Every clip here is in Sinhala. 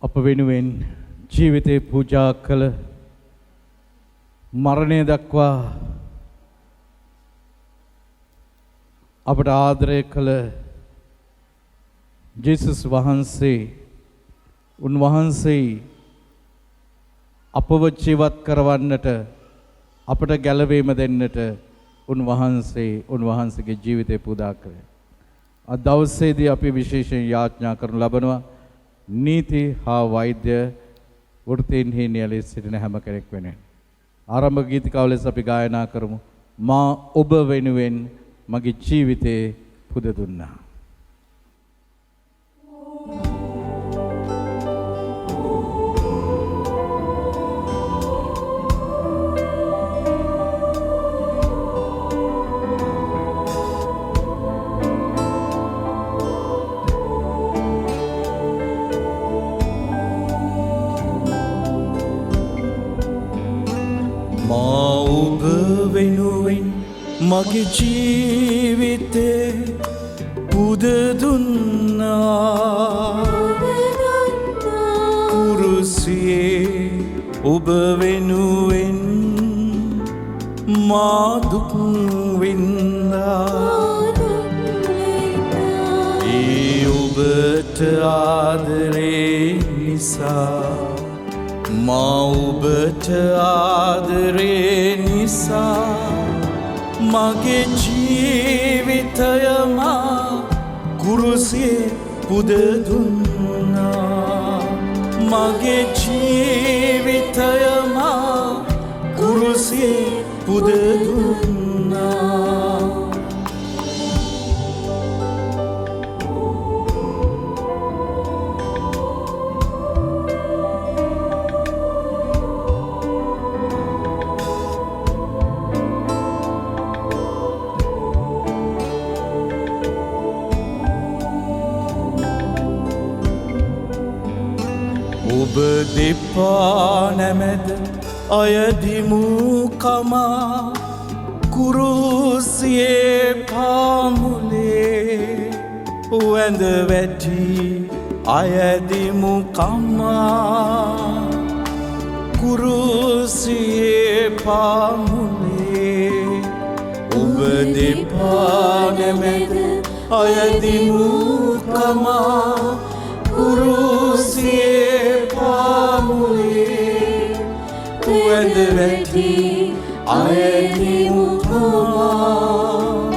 අප වෙනුවෙන් ජීවිතේ පූජා කළ මරණය දක්වා අපට ආදරය කළ ජේසුස් වහන්සේ උන්වහන්සේ අපව ජීවත් කරවන්නට අපට ගැලවීම දෙන්නට උන්වහන්සේගේ ජීවිතේ පුදා කළේ. අද දවසේදී අපි විශේෂයෙන් යාඥා කරනු ලබනවා නීති හා වෛද්‍ය වෘත්තීන්හි නියැලී සිටින හැම කෙනෙක් වෙනුවෙන්. ආරම්භ ගීතිකාව ලෙස අපි ගායනා කරමු. මා ඔබ වෙනුවෙන් මගේ ජීවිතේ පුද දුන්නා. මගේ ජීවිතේ පුද දුන්නා කුරුසියේ ඔබ වෙනුවෙන් මා දුක් වින්දා ඒ ඔබට ආදරේ නිසා මා ඔබට ආදරේ නිසා මගේ ජීවිතය මා කුරුසියේ පුද දුන්නා මගේ ජීවිතය මා කුරුසියේ පුද දුන්නා ඔබ දෙපා නැමැද අයදිමු කමා කුරුසියේ පාමුලේ වැඳ වැටි අයදිමු කමා කුරුසියේ පාමුලේ ඔබ දෙපා නැමැද අයදිමු කමා කුරුසියේ පාමුලේ වැඳ වැටි අයදිමු කමා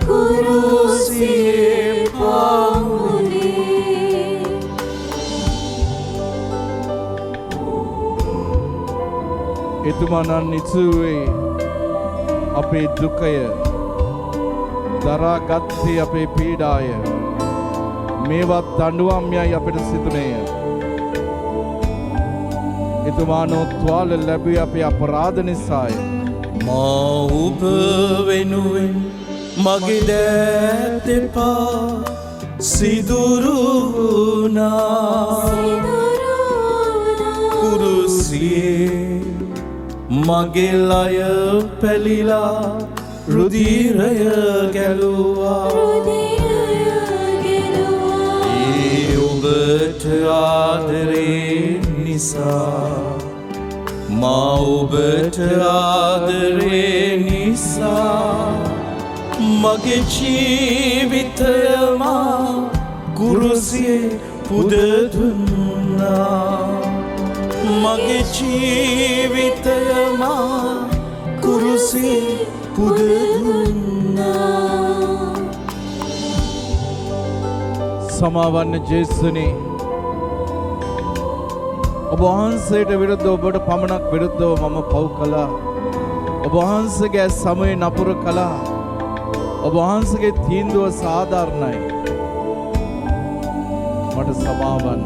කුරුසියේ පාමුලේ එතුමානන් නිසුවේ අපේ දුකය දරාගත්තේ අපේ පීඩාය මේවත් දඬුවම් යයි අපට සිතුනේය. එතුමානෝ තුවාල ලැබුවේ අපේ අපරාධ නිසාය. මා ඔබ වෙනුවෙන් මගේ දෑත් දෙපා සිදුරු වුණා කුරුසියේ මගේ ලය පැලිලා රුධිරය ගැලුවා ඔබට ආදරේ නිසා මා ඔබට ආදරේ නිසා මගේ ජීවිතය මා කුරුසියේ පුද දුන්නා මගේ ජීවිතය මා කුරුසියේ පුද දුන්නා සමාවන්න ජේසුනේ ඔබ වහන්සේට විරුද්ධව ඔබට පමණක් විරුද්ධව මම පව් කළා. ඔබ වහන්සේගේ සමය නපුර කළා. ඔබ වහන්සේගේ තීන්දුව සාධාරණයි. මට සමාවන්න.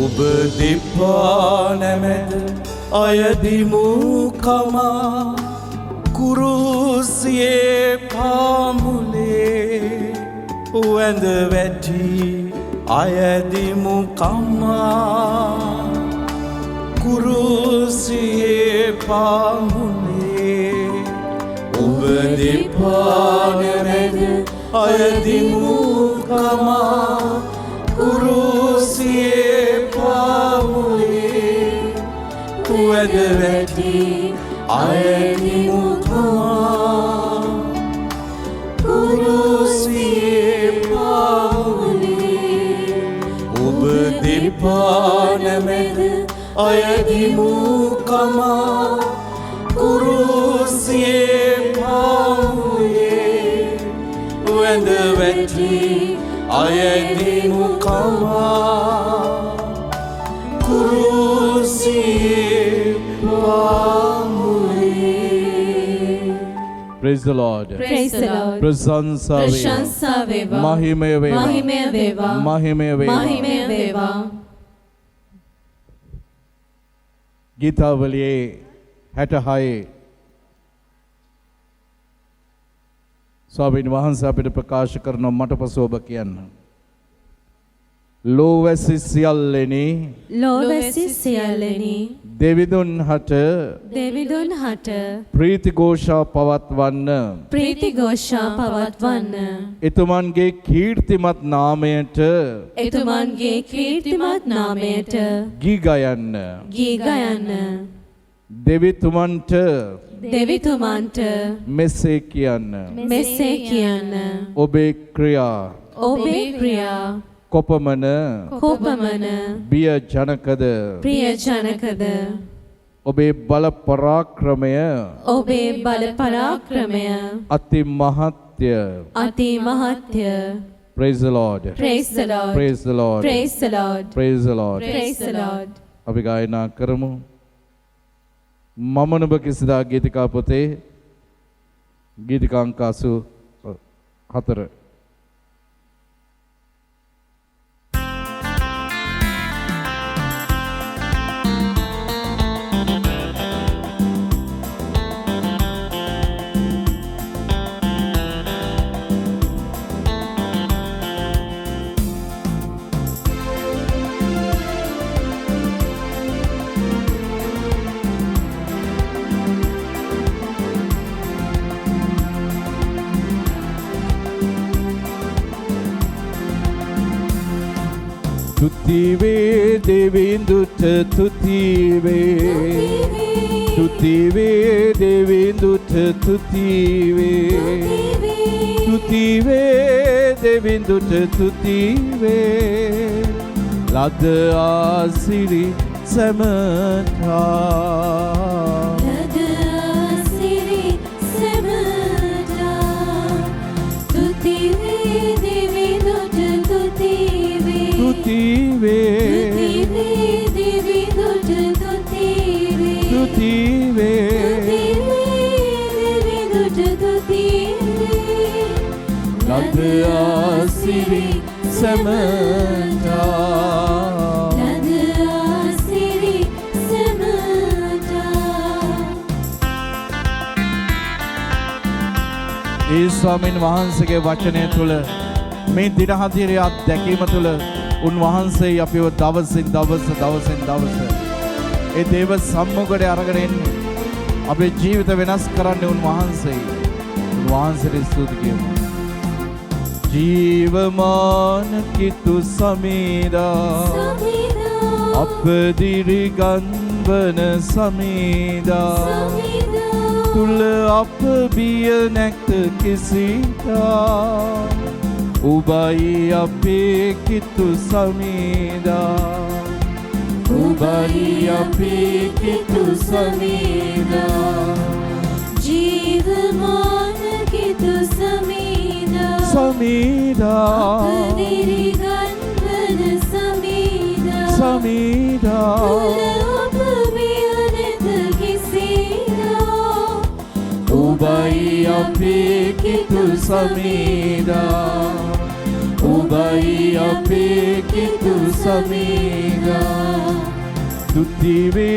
ඔබ දෙපා නැමැද අයදිමු කමා කුරුසියේ පාමුලේ වැඳ වැටි අයදිමු කමා කුරුසියේ පාමුලේ ඔබ දෙපා නැමැද අයදිමු කමා වැඳ වැටි අයදිමු තුමා කුරුසියේ පාමුලේ ඔබ දෙපා නැමෙද අයදිමු කමා කුරුසියේ පාමුලේ වැඳ වැටි අයදිමු කමා කුරුසියේ පාමුලේ. Praise the Lord. Praise the Lord. ප්‍රශංසා ප්‍රශංසා වේවා. මහිමය වේවා. මහිමය වේවා. මහිමය වේවා. මහිමය වේවා. ගීතාවලියේ 66 ස්වාමීන් වහන්සේ අපිට ප්‍රකාශ කරන මට පසු ඔබ කියන්න. ලෝවැසි සියල්ලෙනි ලෝවැසි සියල්ලෙනි දෙවිඳුන් හට දෙවිඳුන් හට ප්‍රීති ഘോഷා පවත්වන්න ප්‍රීති ഘോഷා පවත්වන්න එතුමන්ගේ කීර්තිමත් නාමයට එතුමන්ගේ කීර්තිමත් නාමයට ගී ගයන්න ගී ගයන්න දෙවිතුමන්ට දෙවිතුමන්ට මෙසේ කියන්න මෙසේ කියන්න ඔබේ ක්‍රියා ඔබේ ක්‍රියා කොපමණ කොපමණ බිය ජනකද ප්‍රිය ජනකද ඔබේ බල පරාක්‍රමය ඔබේ බල පරාක්‍රමය අති මහත්ය. අති මහත්ය. Praise the Lord. Praise the Lord. Praise the Lord. Praise the Lord. Praise the Lord. Praise the Lord. අපි ගායනා කරමු. මම නුඹ කිසිදා ගීතිකා පොතේ ගීතිකා අංක 84. තුතිවේ දෙවිඳුට තුතිවේ තුතිවේ දෙවිඳුට තුතිවේ තුතිවේ දෙවිඳුට තුතිවේ ලද ආසිරි සමතා Asiri Samanta Asiri Samanta ඒ ස්වාමීන් වහන්සේගේ වචනය තුළ මේ දින හදිරිය අත්දැකීම තුළ උන්වහන්සේ අපිව දවසින් දවස ඒ දේව සම්මුඛයට අරගෙන එන්නේ අපේ ජීවිත වෙනස් කරන්නේ උන්වහන්සේට ස්තුති කියමු. जीवमान कितु समीरा अपदिरि गन्वन समीरा तुल अप बिय नेक्त किसीटा उबाई अपे कितु समीरा उबाई अपे कितु समीरा जीवमान कितु समीरा समीरा अपदिरि गन्वन समीरा समीरा तुल अप बिय नेक्त किसीरा उबाई अपे कितु समीरा उबाई अपे कितु समीरा तुतिवे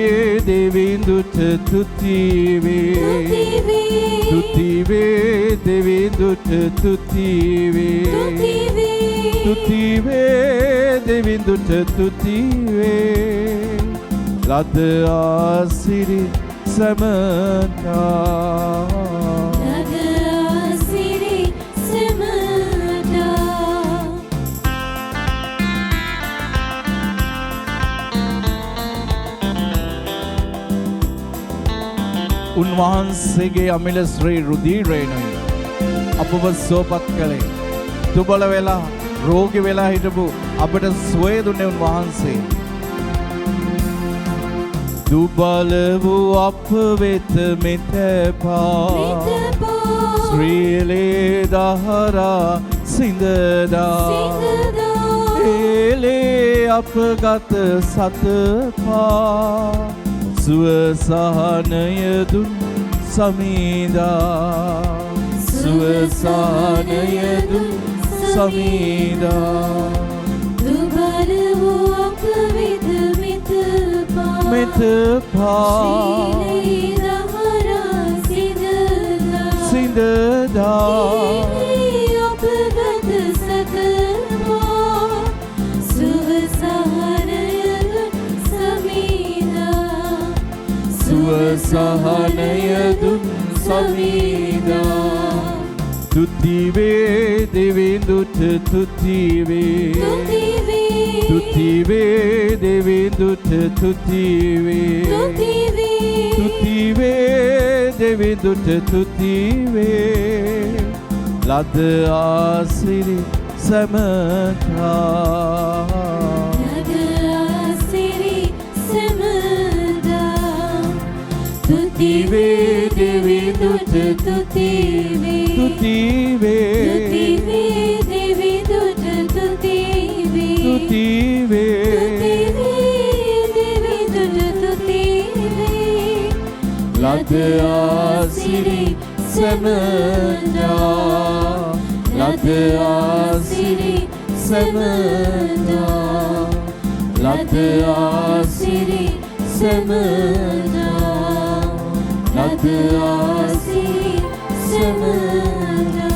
देवेंदुट तुतिवे तुतिवे देवेंदुट तुतिवे तुतिवे देवेंदुट तुतिवे लद आसिरि समता උන්වහන්සේගේ අමිල ශ්‍රී රුධිරයෙනුයි අපව සුවපත් කළේ. දුබල වෙලා රෝගී වෙලා හිටපු අපට සුවය දුන්නේ උන්වහන්සේ. දුබල වූ අප වෙත මෙතපා ශ්‍රීලේ දහරා සිඳදා ඒලේ අපගත සතපා සුවසහනය දුන් සමීදා සුවසහනය දුන් සමීදා දුබල වූ අප වෙත මෙතපා සිඳදා අපගත සතපා සුවසහනය සමීදා සුවසහනය දුන් සමීදා තුතිවේ දෙවිඳුට තුතිවේ තුතිවේ දෙවිඳුට තුතිවේ තුතිවේ දෙවිඳුට තුතිවේ ලද ආසිරි සමතා තුතිවේ දෙවිඳුට තුතිවේ දෙවිඳුට ලද ආසිරි සමතා ලද ආසිරි සමතා ලද ආසිරි සමතා ලද ආසිරි සමතා.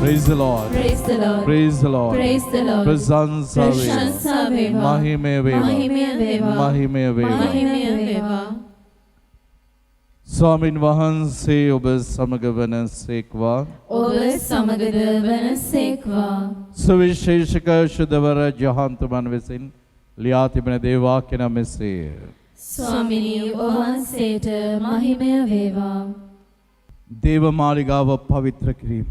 Praise the Lord. Praise the Lord. Praise the Lord. Praise the Lord. ප්‍රශංසා වේවා. මහිමය වේවා. මහිමය වේවා. ස්වාමින් වහන්සේ ඔබ සමග වනසේක්වා. ඔබ සමගද වනසේක්වා. සුවිශේෂක ශුද්ධවර ජහන්තුමන් විසින් ලියා තිබෙන දේවාක්‍ය නම් මෙසේය. ස්වාමිනී ඔබ වහන්සේට මහිමය වේවා. දේව මාලිගාව පවිත්‍ර කිරීම.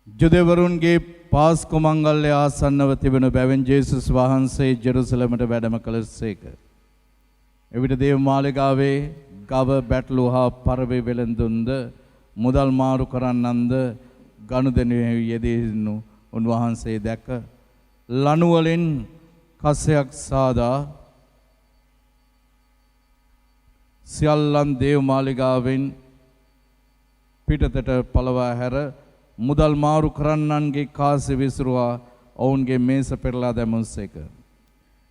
ජුදෙවරුන්ගේ පාස්කු මංගල්‍ය ආසන්නව තිබෙන බැවින් ජේසුස් වහන්සේ ජෙරුසලමට වැඩම කළසේක. එවිට දේව මාලිගාවේ ගව බැටළු හා පරවේ වෙළඳුන්ද මුදල් මාරු කරන්නන්ද ගනුදෙනුවේ යෙදෙනු උන්වහන්සේ දැක ලණු වලින් කසයක් සාදා සියල්ලන් දේව මාලිගාවෙන් පිටතට පළවා හැර මුදල් මාරු කරන්නන්ගේ කාසෙ විසිරුවා ඔවුන්ගේ මේස පෙරලා දැමුසේක.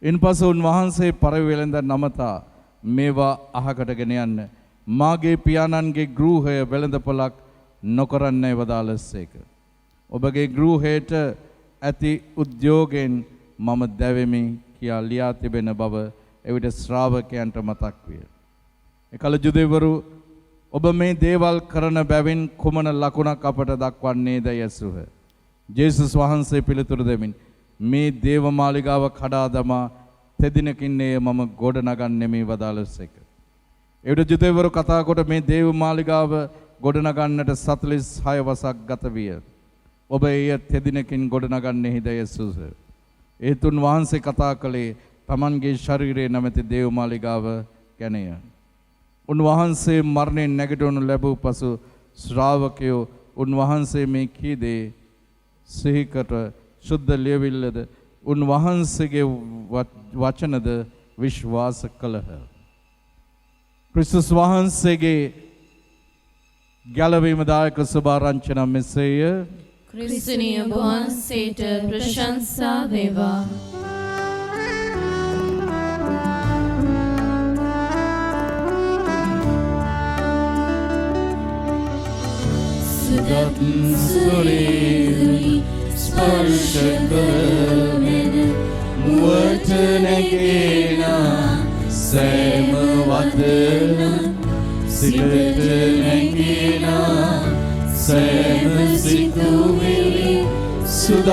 ඉන්පසු උන්වහන්සේ පරවේ වෙළඳ නමතා මේවා අහකට ගෙන යන්න මාගේ පියාණන්ගේ ගෘහය වෙළඳපොළක් නොකරන්නයි වදාළසේක. ඔබගේ ගෘහයට ඇති උද්‍යෝගයෙන් මම දැවෙමි කියා ලියා තිබෙන බව එවිට ශ්‍රාවකයන්ට මතක් විය. එකල ජුදෙවරු ඔබ මේ දේවල් කරන බැවින් කුමන ලකුණක් අපට දක්වන්නේද යසුහ. ජේසුස් වහන්සේ පිළිතුරු දෙමින් මේ දේව මාලිගාව කඩා දමා තෙදිනකින්නේ මම ගොඩ නගන්නෙමි වදාළසේක. එවිට ජුදෙවරු කතා කොට මේ දේව මාලිගාව ගොඩ නගන්නට 46 වසක් ගත විය. ඔබ එය තෙදිනකින් ගොඩ නගන්නේහිද යසුහ. ඒතුන් වහන්සේ කතා කළේ තමන්ගේ ශරීරයේ නැමැති දේව මාලිගාව ගැනය. උන්වහන්සේ මරණයෙන් නැගිටවනු ලැබූ පසු ශ්‍රාවකයෝ උන්වහන්සේ මේ කී දේ සිහිකට සුද්ධ ලියවිල්ලද උන්වහන්සේගේ වචනද විශ්වාස කළහ. ක්‍රිස්තුස් වහන්සේගේ ගැලවීම දායක සුභාරංචි නම් මෙසේය. ක්‍රිස්තුනීය වහන්සේට ප්‍රශංසා වේවා. සුදත් සුරේයි ස්පර්ශ කරමින් මුවට නැගිනා සෑම වදන සිතට නැගිනා සෑම සිතුවිලි සුදත්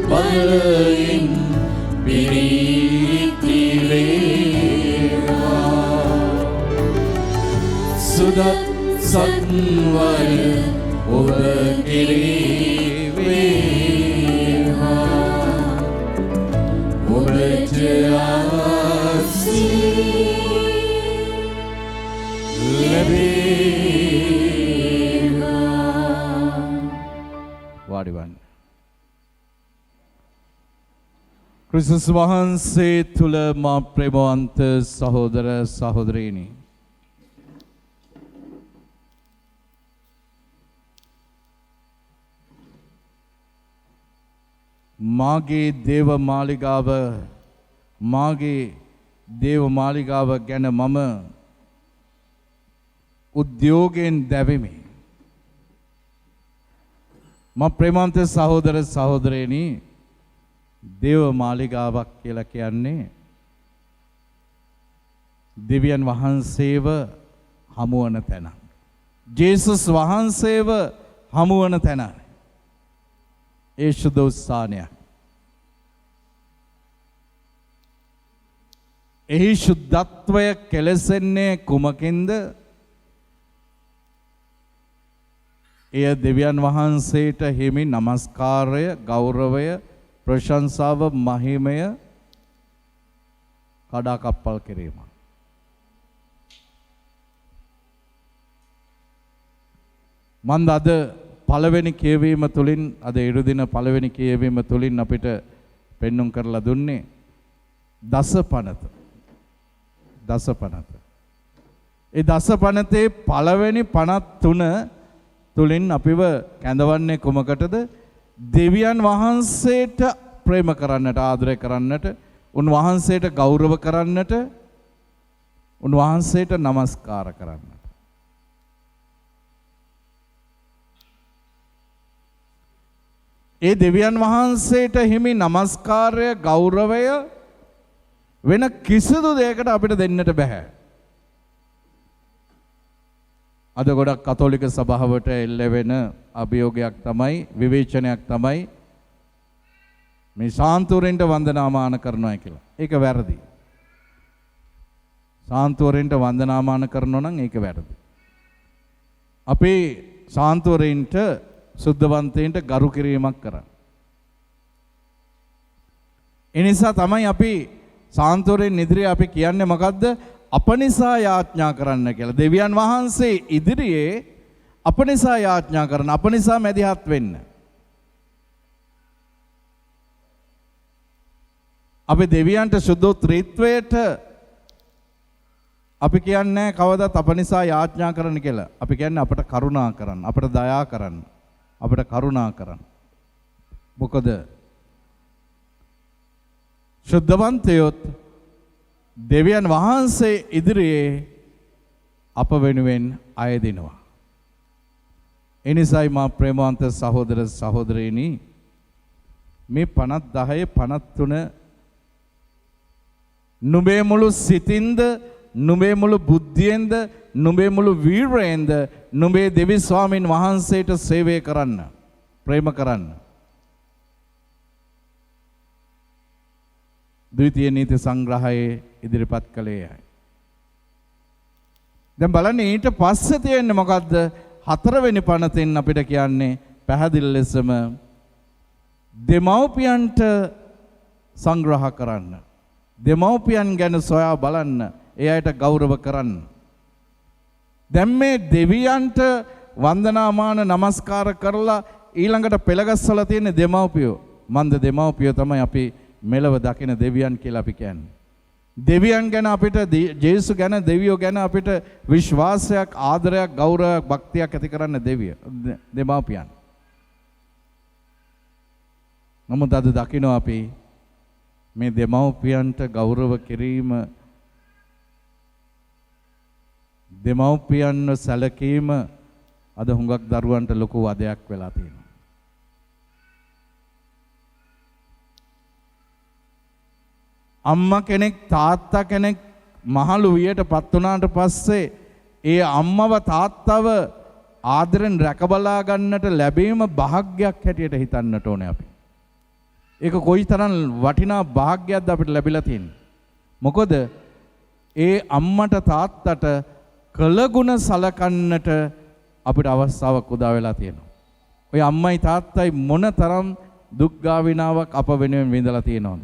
බලයෙන් පිරීති වේවා. සුදත් සත්වර ඔබ කෙරෙහි වේවා. ඔබට ආශිර්වාද ලැබේවා. වාඩිවන්න. ක්‍රිස්තුස් වහන්සේ තුල මා ප්‍රේමවන්ත සහෝදර සහෝදරීනි, මාගේ දේව මාලිගාව ගැන මම උද්‍යෝගයෙන් දැවෙමි. මා ප්‍රේමවන්ත සහෝදර සහෝදරයනි, දේව මාලිගාවක් කියලා කියන්නේ දෙවියන් වහන්සේව හමුවන තැන. ජේසුස් වහන්සේව හමුවන තැන. ඒ සුද්ධ ස්ථානයක්. එහි සුද්ධත්වය කෙලසෙන්නේ කුමකින්ද? එය දෙවියන් වහන්සේට හිමි නමස්කාරය, ගෞරවය, ප්‍රශංසාව, මහිමය කඩාකප්පල් කිරීම. මන්ද අද පළවෙනි කියවීම තුළින්, අද ඉරුදින පළවෙනි කියවීම තුළින් අපිට පෙන්눔 කරලා දුන්නේ දසපනත. ඒ දසපනතේ පළවෙනි 53 තුළින් අපිව කැඳවන්නේ කුමකටද? දෙවියන් වහන්සේට ප්‍රේම කරන්නට, ආදරය කරන්නට, උන්වහන්සේට ගෞරව කරන්නට, උන්වහන්සේට නමස්කාර කරන්නට. ඒ දෙවියන් වහන්සේට හිමි නමස්කාරය, ගෞරවය වෙන කිසිදු දෙයකට අපිට දෙන්නට බෑ. අද ගොඩක් කතෝලික සභාවට එල්ල වෙන අභියෝගයක් තමයි, විවේචනයක් තමයි මේ සාන්තුවරෙන්ට වන්දනාමාන කරනවා කියලා. ඒක වැරදි. සාන්තුවරෙන්ට වන්දනාමාන කරනවා නම් ඒක වැරදි. අපේ සාන්තුවරෙන්ට, සුද්ධවන්තයින්ට ගරු කිරීමක් කරන්න. ඒ නිසා තමයි අපි සාන්තුවරෙන් ඉදිරියේ අපි කියන්නේ මොකද්ද? අප නිසා යාඥා කරන්න කියලා. දෙවියන් වහන්සේ ඉදිරියේ අප නිසා යාඥා කරන, අප නිසා මැදිහත් වෙන්න. අපි දෙවියන්ට සුද්ධෝත්‍රීත්වයට අපි කියන්නේ කවදාත් අප නිසා යාඥා කරන්න කියලා. අපි කියන්නේ අපට කරුණා කරන්න, අපට දයා කරන්න, අපට කරුණා කරන්න. මොකද සුද්ධවන්තයොත් දෙවියන් වහන්සේ ඉදිරියේ අප වෙනුවෙන් අයදිනවා. එනිසායි මා ප්‍රේමවන්ත සහෝදර සහෝදරීනි, මේ 50 53 නුඹේ මුළු සිතින්ද, නුඹේ මුළු බුද්ධියෙන්ද, නුඹේ මුළු වීරයෙන්ද නුඹේ දෙවි ස්වාමින් වහන්සේට සේවය කරන්න, ප්‍රේම කරන්න. ද්විතීය නීති සංග්‍රහයේ ඉදිරිපත් කළේයි. දැන් බලන්න ඊට පස්සේ තියෙන්නේ මොකද්ද? 4 වෙනි පනතෙන් අපිට කියන්නේ පැහැදිලි ලෙසම දෙමව්පියන්ට සංග්‍රහ කරන්න, දෙමව්පියන් ගැන සොයා බලන්න, ඒ අයට ගෞරව කරන්න. දැන් මේ දෙවියන්ට වන්දනාමාන නමස්කාර කරලා ඊළඟට පෙළගස්සලා තියෙන දෙමව්පියෝ. මන්ද දෙමව්පියෝ තමයි අපි මෙලව දකින දෙවියන් කියලා අපි කියන්නේ. දෙවියන් ගැන අපිට, ජේසු ගැන, දෙවියෝ ගැන අපිට විශ්වාසයක්, ආදරයක්, ගෞරවයක්, භක්තියක් ඇති කරන්න දෙමව්පියන්. නමුත් අද දකිනවා අපි මේ දෙමව්පියන්ට ගෞරව කිරීම, දෙමව්පියන්ව සැලකීම අද හුඟක් දරුවන්ට ලොකු වදයක් වෙලා තියෙනවා. අම්මා කෙනෙක්, තාත්තා කෙනෙක් මහලු වියටපත් වුණාට පස්සේ ඒ අම්මව තාත්තව ආදරෙන් රැකබලා ගන්නට ලැබීම භාග්යක් හැටියට හිතන්නට ඕනේ අපි. ඒක කොයිතරම් වටිනා භාග්යක්ද අපිට ලැබිලා තියෙන්නේ. මොකද ඒ අම්මට තාත්තට කළගුණ සලකන්නට අපිට අවස්ථාවක් උදා වෙලා තියෙනවා. ඔය අම්මයි තාත්තයි මොන තරම් දුක් ගාවිනාවක් අප වෙනුවෙන් විඳලා තියෙනවද?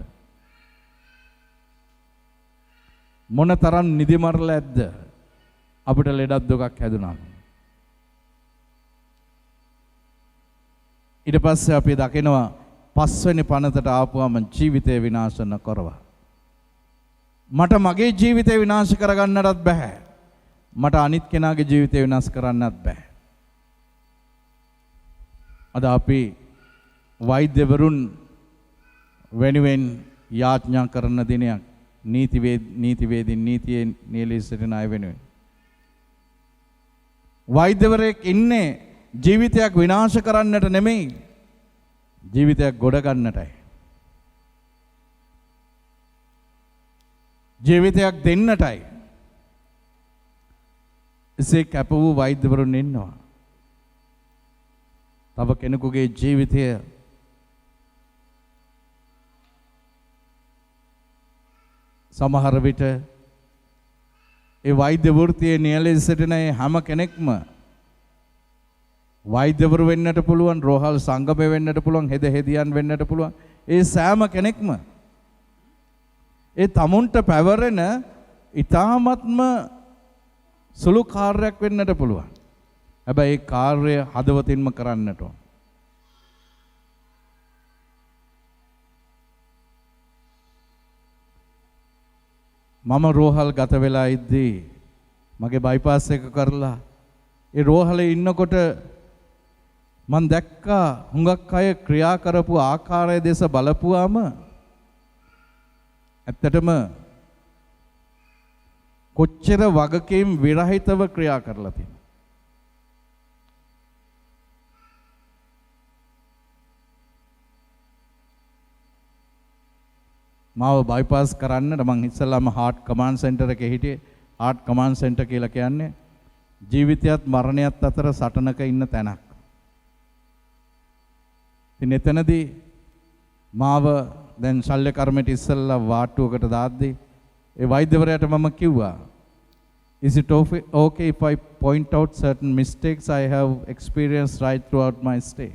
මොන තරම් නිදි මරලා ඇද්ද අපිට ලෙඩක් දුකක් හැදුනා. ඊට පස්සේ අපි දකිනවා පස්වෙනි පනතට ආපුවම ජීවිතේ විනාශ නොකරවා. මට මගේ ජීවිතේ විනාශ කරගන්නටත් බෑ. මට අනිත් කෙනාගේ ජීවිතේ විනාශ කරන්නත් බෑ. අද අපි වෛද්‍යවරුන් වෙනුවෙන් යාඥා කරන දිනයක්. නීතිවේදීන් නීතියේ නියැලී සිටින අය වෙනුවෙන්. වෛද්‍යවරයෙක් ඉන්නේ ජීවිතයක් විනාශ කරන්නට නෙමෙයි, ජීවිතයක් ගොඩ ගන්නටයි. ජීවිතයක් දෙන්නටයි. එසේ කැප වූ වෛද්‍යවරුන් ඉන්නවා. තව කෙනෙකුගේ ජීවිතය සමහර විට ඒ වෛද්‍ය වෘත්තියේ නියැලී සිටින හැම කෙනෙක්ම වෛද්‍යවරු වෙන්නට පුළුවන්, රෝහල් සංගමය වෙන්නට පුළුවන්, හෙදියන් වෙන්නට පුළුවන්. ඒ සෑම කෙනෙක්ම ඒ තමුන්ට පැවරෙන ඊ타ත්ම සුළු කාර්යයක් වෙන්නට පුළුවන්. හැබැයි ඒ කාර්යය හදවතින්ම කරන්නට ඕන. මම රෝහල් ගත වෙලා ඉද්දී මගේ බයිපාස් එක කරලා ඒ රෝහලේ ඉන්නකොට මම දැක්කා හුඟක් අය ක්‍රියා කරපු ආකාරය දෙස බලපුවාම ඇත්තටම කොච්චර වගකීම් විරහිතව ක්‍රියා කරලා තියෙනවද? මාව බයිපාස් කරන්නට මං ඉස්සෙල්ලාම හાર્ට් කමාන්ඩ් සෙන්ටර් එකේ හිටියේ. හાર્ට් කමාන්ඩ් සෙන්ටර් කියලා කියන්නේ ජීවිතයත් මරණයත් අතර සටනක ඉන්න තැනක්. ඉතින් එතනදී මාව දැන් ශල්‍ය කර්මයට ඉස්සෙල්ලා වාට්ටුවකට දාද්දී ඒ වෛද්‍යවරයාට මම කිව්වා, is it okay if I point out certain mistakes I have experienced right throughout my stay?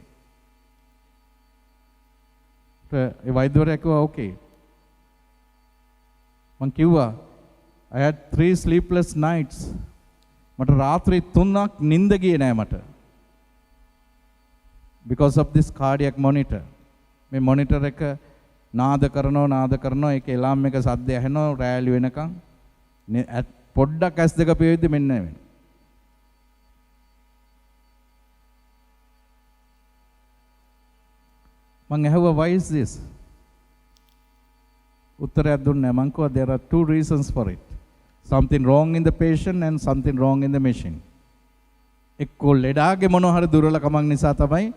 ඒ වෛද්‍යවරයා කිව්වා okay. මං කිව්වා I had 3 sleepless nights. මට රාත්‍රී 3ක් නිින්ද ගියේ නෑ මට. Because of this cardiac monitor. මේ මොනිටර් එක නාද කරනවා ඒක එලාම් එක සද්ද ඇහෙනවා රැලි වෙනකන්. පොඩ්ඩක් ඇස් දෙක පියෙද්දි මෙන්න වෙනවා. මං ඇහුවා why is this? උත්තරයක් දුන්නේ නැහැ. මං කිව්වා there are 2 reasons for it. Something wrong in the patient and something wrong in the machine. එක්කෝ ලෙඩාගේ මොන හරි දුර්වලකමක් නිසා තමයි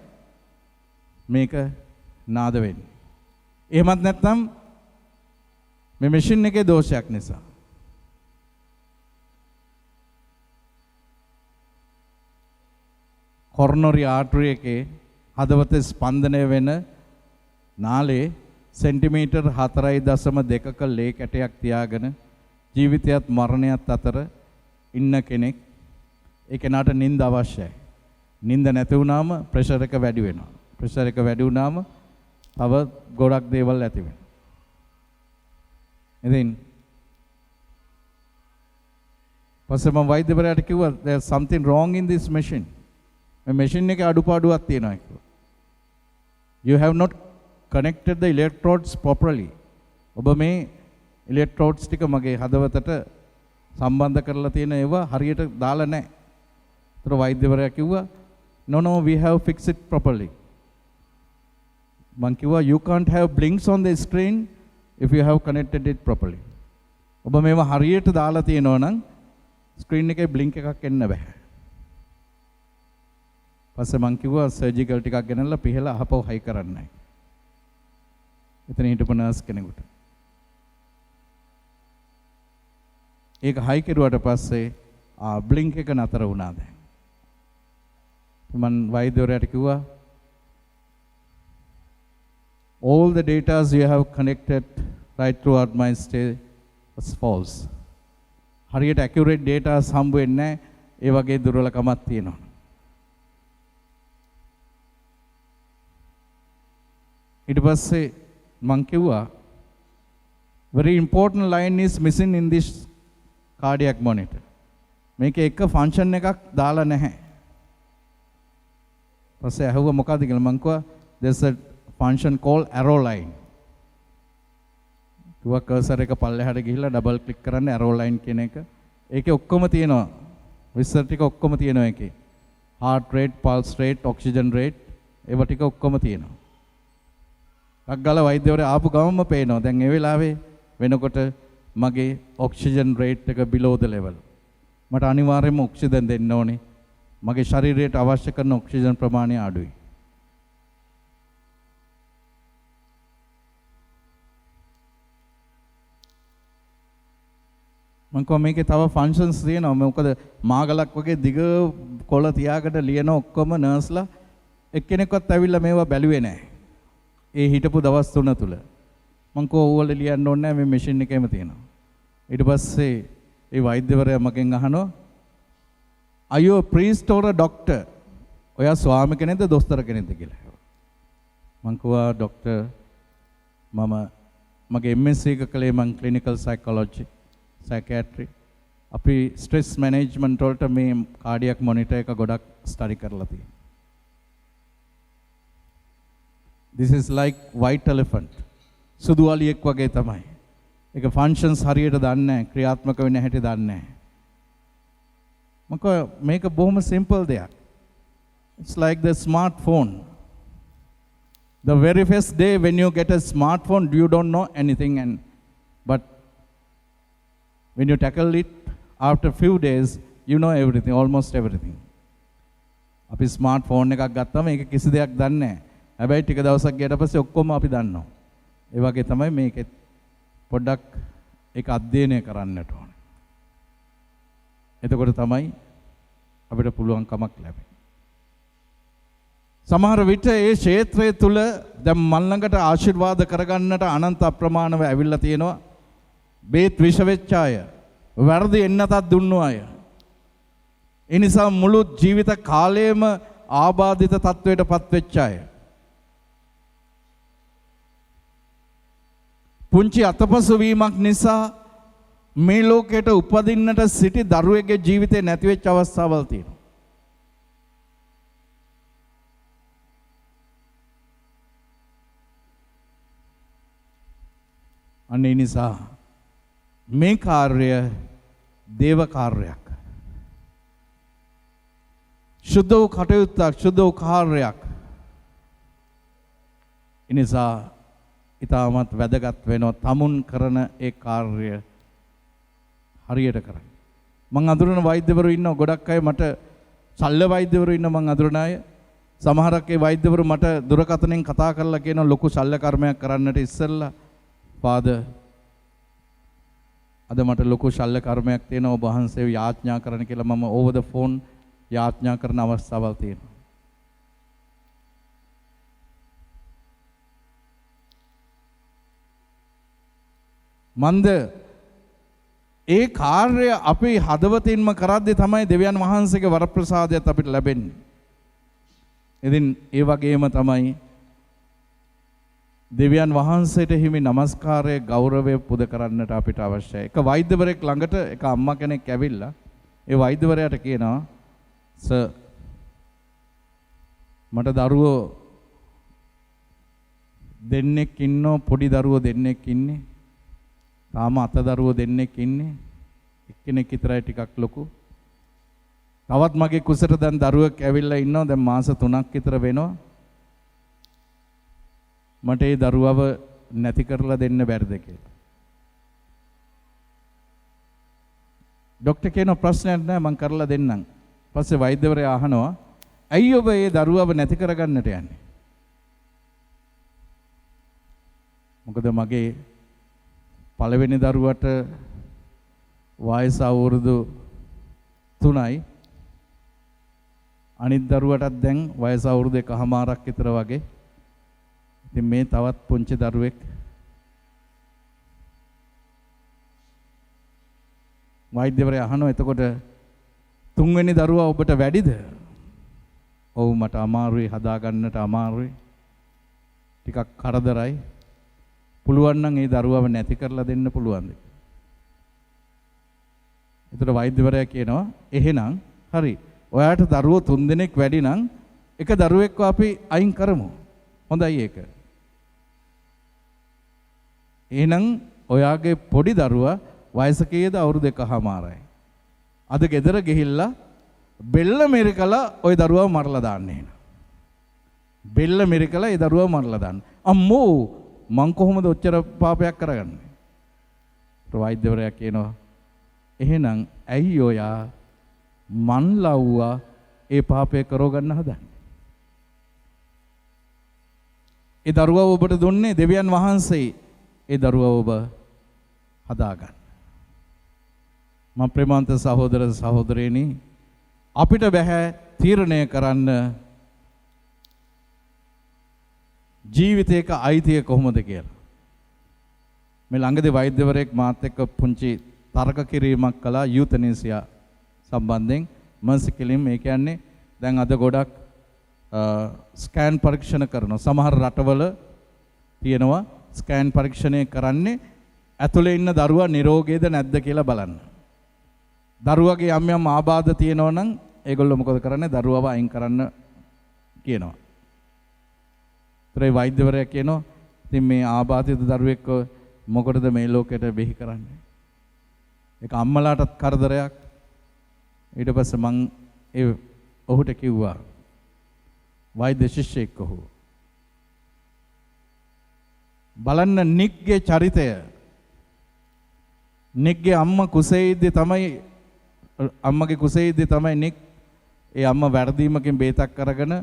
මේක නාද වෙන්නේ. එහෙමත් නැත්නම් මේ මැෂින් එකේ දෝෂයක් නිසා. කොරොනරි ආටරි එකේ හදවත ස්පන්දනය වෙන නාලේ සෙන්ටිමීටර් 4.2ක ලේ කැටයක් තියාගෙන ජීවිතයත් මරණයත් අතර ඉන්න කෙනෙක්. ඒ කෙනාට නිින්ද අවශ්‍යයි. නිින්ද නැති වුණාම ප්‍රෙෂර් එක වැඩි වෙනවා. ප්‍රෙෂර් එක වැඩි වුණාම තව ගොඩක් දේවල් ඇති වෙනවා. ඉතින් පස්සේ මම වෛද්‍යවරයාට කිව්වා there's something wrong in this machine. මේ මැෂින් එකේ අඩුපාඩුවක් තියෙනවා කිව්වා. You have not connected the electrodes properly. ඔබ මේ electrodes ටික මගේ හදවතට සම්බන්ධ කරලා තියෙන ඒවා හරියට දාලා නැහැ. ඒතර වෛද්‍යවරයා කිව්වා no we have fixed it properly. මං කිව්වා you can't have blinks on the screen if you have connected it properly. ඔබ මේවා හරියට දාලා තියෙනවා නම් ස්ක්‍රීන් එකේ බ්ලින්ක් එකක් එන්න බෑ. පස්සේ මං කිව්වා සර්ජිකල් ටිකක් ගෙනල්ලා පිහලා අහපව හයි කරන්නයි. එතන හිටපු නර්ස් කෙනෙකුට. ඒක හයි කරුවාට පස්සේ බ්ලින්ක් එක නතර වුණා දැන්. මං වෛද්‍යවරයාට කිව්වා all the data you have connected right throughout my stay was false. හරියට accurate data හම්බ වෙන්නේ නැහැ. ඒ වගේ දුර්වලකමක් තියෙනවා. ඊට පස්සේ මං කිව්වා very important line is missing in this cardiac monitor. මේකේ එක ෆන්ක්ෂන් එකක් දාලා නැහැ. පස්සේ අහුවා මොකද්ද කියලා මං කිව්වා there's a function called arrow line. තුවා කර්සර් එක පල්ලෙහාට ගිහිල්ලා ඩබල් ක්ලික් කරන්න arrow line කියන එක. ඒකේ ඔක්කොම තියෙනවා. විස්තර ටික ඔක්කොම තියෙනවා ඒකේ. heart rate, pulse rate, oxygen rate ඒව ටික ඔක්කොම තියෙනවා. අග්ගල වෛද්‍යවරයා ආපු ගමන්ම පේනවා. දැන් ඒ වෙලාවේ වෙනකොට මගේ ඔක්සිජන් රේට් එක below the level. මට අනිවාර්යයෙන්ම ඔක්සිජන් දෙන්න ඕනේ. මගේ ශරීරයට අවශ්‍ය කරන ඔක්සිජන් ප්‍රමාණය අඩුයි. මම කොහොම මේකේ තව ෆන්ක්ෂන්ස් තියෙනවා. මොකද මාගලක් වගේ දිග කොළ තියාකට ලියන ඔක්කොම නර්ස්ලා එක්කෙනෙක්වත් ඇවිල්ලා මේවා බැලුවේ නැහැ. ඒ හිටපු දවස් 3 තුල මං කෝ ඕවල ලියන්න ඕනේ නැහැ මේ මැෂින් එකේම තියෙනවා. ඊට පස්සේ ඒ වෛද්‍යවරයා මගෙන් අහනවා are you a priest or a doctor? ඔයා ස්වාමි කෙනෙක්ද දොස්තර කෙනෙක්ද කියලා. මං කිව්වා ડોක්ටර් මම මගේ MSc එක කළේ මං clinical psychology psychiatry අපි stress management වලට මේ cardiac monitor එක ගොඩක් study කරලා තියෙනවා. This is like white elephant. සුදු අලියෙක් වගේ තමයි. ඒක functions හරියට දන්නේ නැහැ, ක්‍රියාත්මක වෙන්න හැටි දන්නේ නැහැ. මොකද මේක බොහොම simple දෙයක්. It's like the smartphone. The very first day when you get a smartphone, you don't know anything, but when you tackle it, after few days, you know everything, almost everything. අපි smartphone එකක් ගත්තම ඒක කිසි දෙයක් දන්නේ නැහැ. හැබැයි ටික දවසක් ගියට පස්සේ ඔක්කොම අපි දන්නවා. ඒ වගේ තමයි මේකෙත් පොඩ්ඩක් ඒක අධ්‍යයනය කරන්නට ඕනේ. එතකොට තමයි අපිට පුළුවන්කමක් ලැබෙන්නේ. සමහර විට ඒ ක්ෂේත්‍රය තුල දැන් මල් ළඟට ආශිර්වාද කරගන්නට අනන්ත අප්‍රමාණව ඇවිල්ලා තියෙනවා. බේත් විෂ වෙච්ච අය, වැරදි එන්නතක් දුන්නු අය. ඒ නිසා මුළු ජීවිත කාලයම ආබාධිත තත්වයටපත් වෙච්ච අය. පුංචි අතපසු වීමක් නිසා මේ ලෝකයට උපදින්නට සිටි දරුවෙක්ගේ ජීවිතේ නැති වෙච්ච අවස්ථාවල් තියෙනවා. අනේ නිසා මේ කාර්ය දේව කාර්යයක්. සුද්ධ වූ කටයුත්තක්, සුද්ධ වූ කාර්යයක්. ඒ නිසා ඉතාමත් වැදගත් වෙනවා තමුන් කරන ඒ කාර්ය හරියට කරන්න. මං අඳුරන වෛද්‍යවරු ඉන්නවා ගොඩක් අය මට ශල්‍ය වෛද්‍යවරු ඉන්න මං අඳුරන අය. සමහරක් ඒ වෛද්‍යවරු මට දුරකථනයෙන් කතා කරලා කියන ලොකු ශල්‍ය කර්මයක් කරන්නට ඉස්සෙල්ලා ෆාදර් අද මට ලොකු ශල්‍ය කර්මයක් තියෙනවා ඔබ වහන්සේ යාඥා කරන්න කියලා මම over the phone යාඥා කරන අවස්ථාවල් තියෙනවා. මන්ද ඒ කාර්ය අපේ හදවතින්ම කරද්දී තමයි දෙවියන් වහන්සේගේ වරප්‍රසාදයත් අපිට ලැබෙන්නේ. ඉතින් ඒ වගේම තමයි දෙවියන් වහන්සේට හිමි নমස්කාරය ගෞරවය පුද කරන්නට අපිට අවශ්‍යයි. එක වෛද්‍යවරයෙක් ළඟට එක අම්මා කෙනෙක් ඇවිල්ලා ඒ වෛද්‍යවරයාට කියනවා සර් මට දරුවෝ දෙන්නෙක් ඉන්නෝ පොඩි දරුවෝ දෙන්නෙක් ඉන්නේ. තාම අත දරුවෝ දෙන්නෙක් ඉන්නේ. එක්කෙනෙක් විතරයි ටිකක් ලොකු. තවත් මගේ කුසට දැන් දරුවෙක් ඇවිල්ලා ඉන්නවා. දැන් මාස 3ක් විතර වෙනවා. මට ඒ දරුවව නැති කරලා දෙන්න බැරිද කියලා. ડોක්ටර් කියන ප්‍රශ්නයක් නෑ මම කරලා දෙන්නම්. පස්සේ වෛද්‍යවරයා අහනවා ඇයි ඔබ ඒ දරුවව නැති කරගන්නට යන්නේ? මොකද මගේ පළවෙනි දරුවට වයස අවුරුදු 3යි. අනිත් දරුවටත් දැන් වයස අවුරුදු 1කමාරක් විතර වගේ. ඉතින් මේ තවත් පුංචි දරුවෙක්. වෛද්‍යවරයා අහනවා එතකොට තුන්වෙනි දරුවා ඔබට වැඩිද? ඔව් මට අමාරුයි හදා ගන්නට අමාරුයි. ටිකක් කරදරයි. පුළුවන් නම් ඒ දරුවව නැති කරලා දෙන්න පුළුවන්ද? එතකොට වෛද්‍යවරයා කියනවා එහෙනම් හරි. ඔයාට දරුවෝ 3 දෙනෙක් වැඩි නම් එක දරුවෙක්ව අපි අයින් කරමු. හොඳයි ඒක. එහෙනම් ඔයාගේ පොඩි දරුවා වයස කීයද? අවුරුදු 1කමාරයි. අද ගෙදර ගිහිල්ලා බෙල්ල මෙරිකලා ওই දරුවව මරලා දාන්න එන. බෙල්ල මෙරිකලා ඒ දරුවව මරලා දාන්න. අම්මෝ මං කොහොමද ඔච්චර පාපයක් කරගන්නේ? වෛද්‍යවරයා කියනවා එහෙනම් ඇයි ඔයා මන් ලව්වා ඒ පාපය කරව ගන්න හදන්නේ? ඒ දරුවව ඔබට දුන්නේ දෙවියන් වහන්සේ. ඒ දරුවව ඔබ හදාගන්න. මම ප්‍රේමවන්ත සහෝදර සහෝදරයනි අපිට බෑ තීරණය කරන්න ජීවිතයක අයිතිය කොහොමද කියලා. මේ ළඟදී වෛද්‍යවරයෙක් මාත් එක්ක පුංචි තර්ක කිරීමක් කළා යූතනීසියා සම්බන්ධයෙන්. මර්සි කිලිම් ඒ කියන්නේ දැන් අද ගොඩක් ස්කෑන් පරීක්ෂණ කරනවා. සමහර රටවල තියෙනවා ස්කෑන් පරීක්ෂණය කරන්නේ ඇතුලේ ඉන්න දරුවා නිරෝගීද නැද්ද කියලා බලන්න. දරුවගේ යම් යම් ආබාධ තියෙනවා නම් ඒගොල්ලෝ මොකද කරන්නේ? දරුවව අයින් කරන්න කියනවා. ඒ වෛද්‍යවරයා කියනවා ඉතින් මේ ආබාධිත දරුවෙක් මොකටද මේ ලෝකෙට බිහි කරන්නේ? ඒක අම්මලාටත් කරදරයක්. ඊට පස්සේ මං ඔහුට කිව්වා වෛද්‍ය ශිෂ්‍යෙක් ඔහු බලන්න නික්ගේ චරිතය. නික්ගේ අම්මා කුසෙයිද්දි තමයි අම්මගේ කුසෙයිද්දි තමයි නික් ඒ අම්මා වැරදීමකින් බේතක් කරගෙන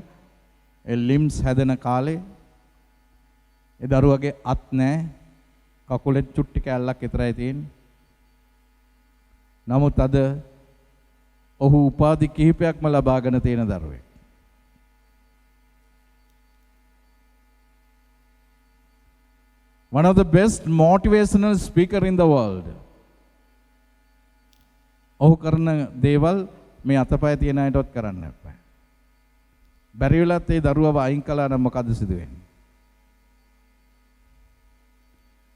ඒ ලිම්ස් හැදෙන කාලේ ඒ දරුවගේ අත් නැහැ කකුලේ චුට්ටි කැල්ලක් විතරයි තියෙන්නේ. නමුත් අද ඔහු උපාධි කිහිපයක්ම ලබාගෙන තියෙන දරුවෙක්. One of the best motivational speaker in the world. ඔහු කරන දේවල් මේ අතපය තියන අයටවත් කරන්න බෑ. බැරි වෙලත් ඒ දරුවව අයින් කළා නම් මොකද සිදු වෙන්නේ?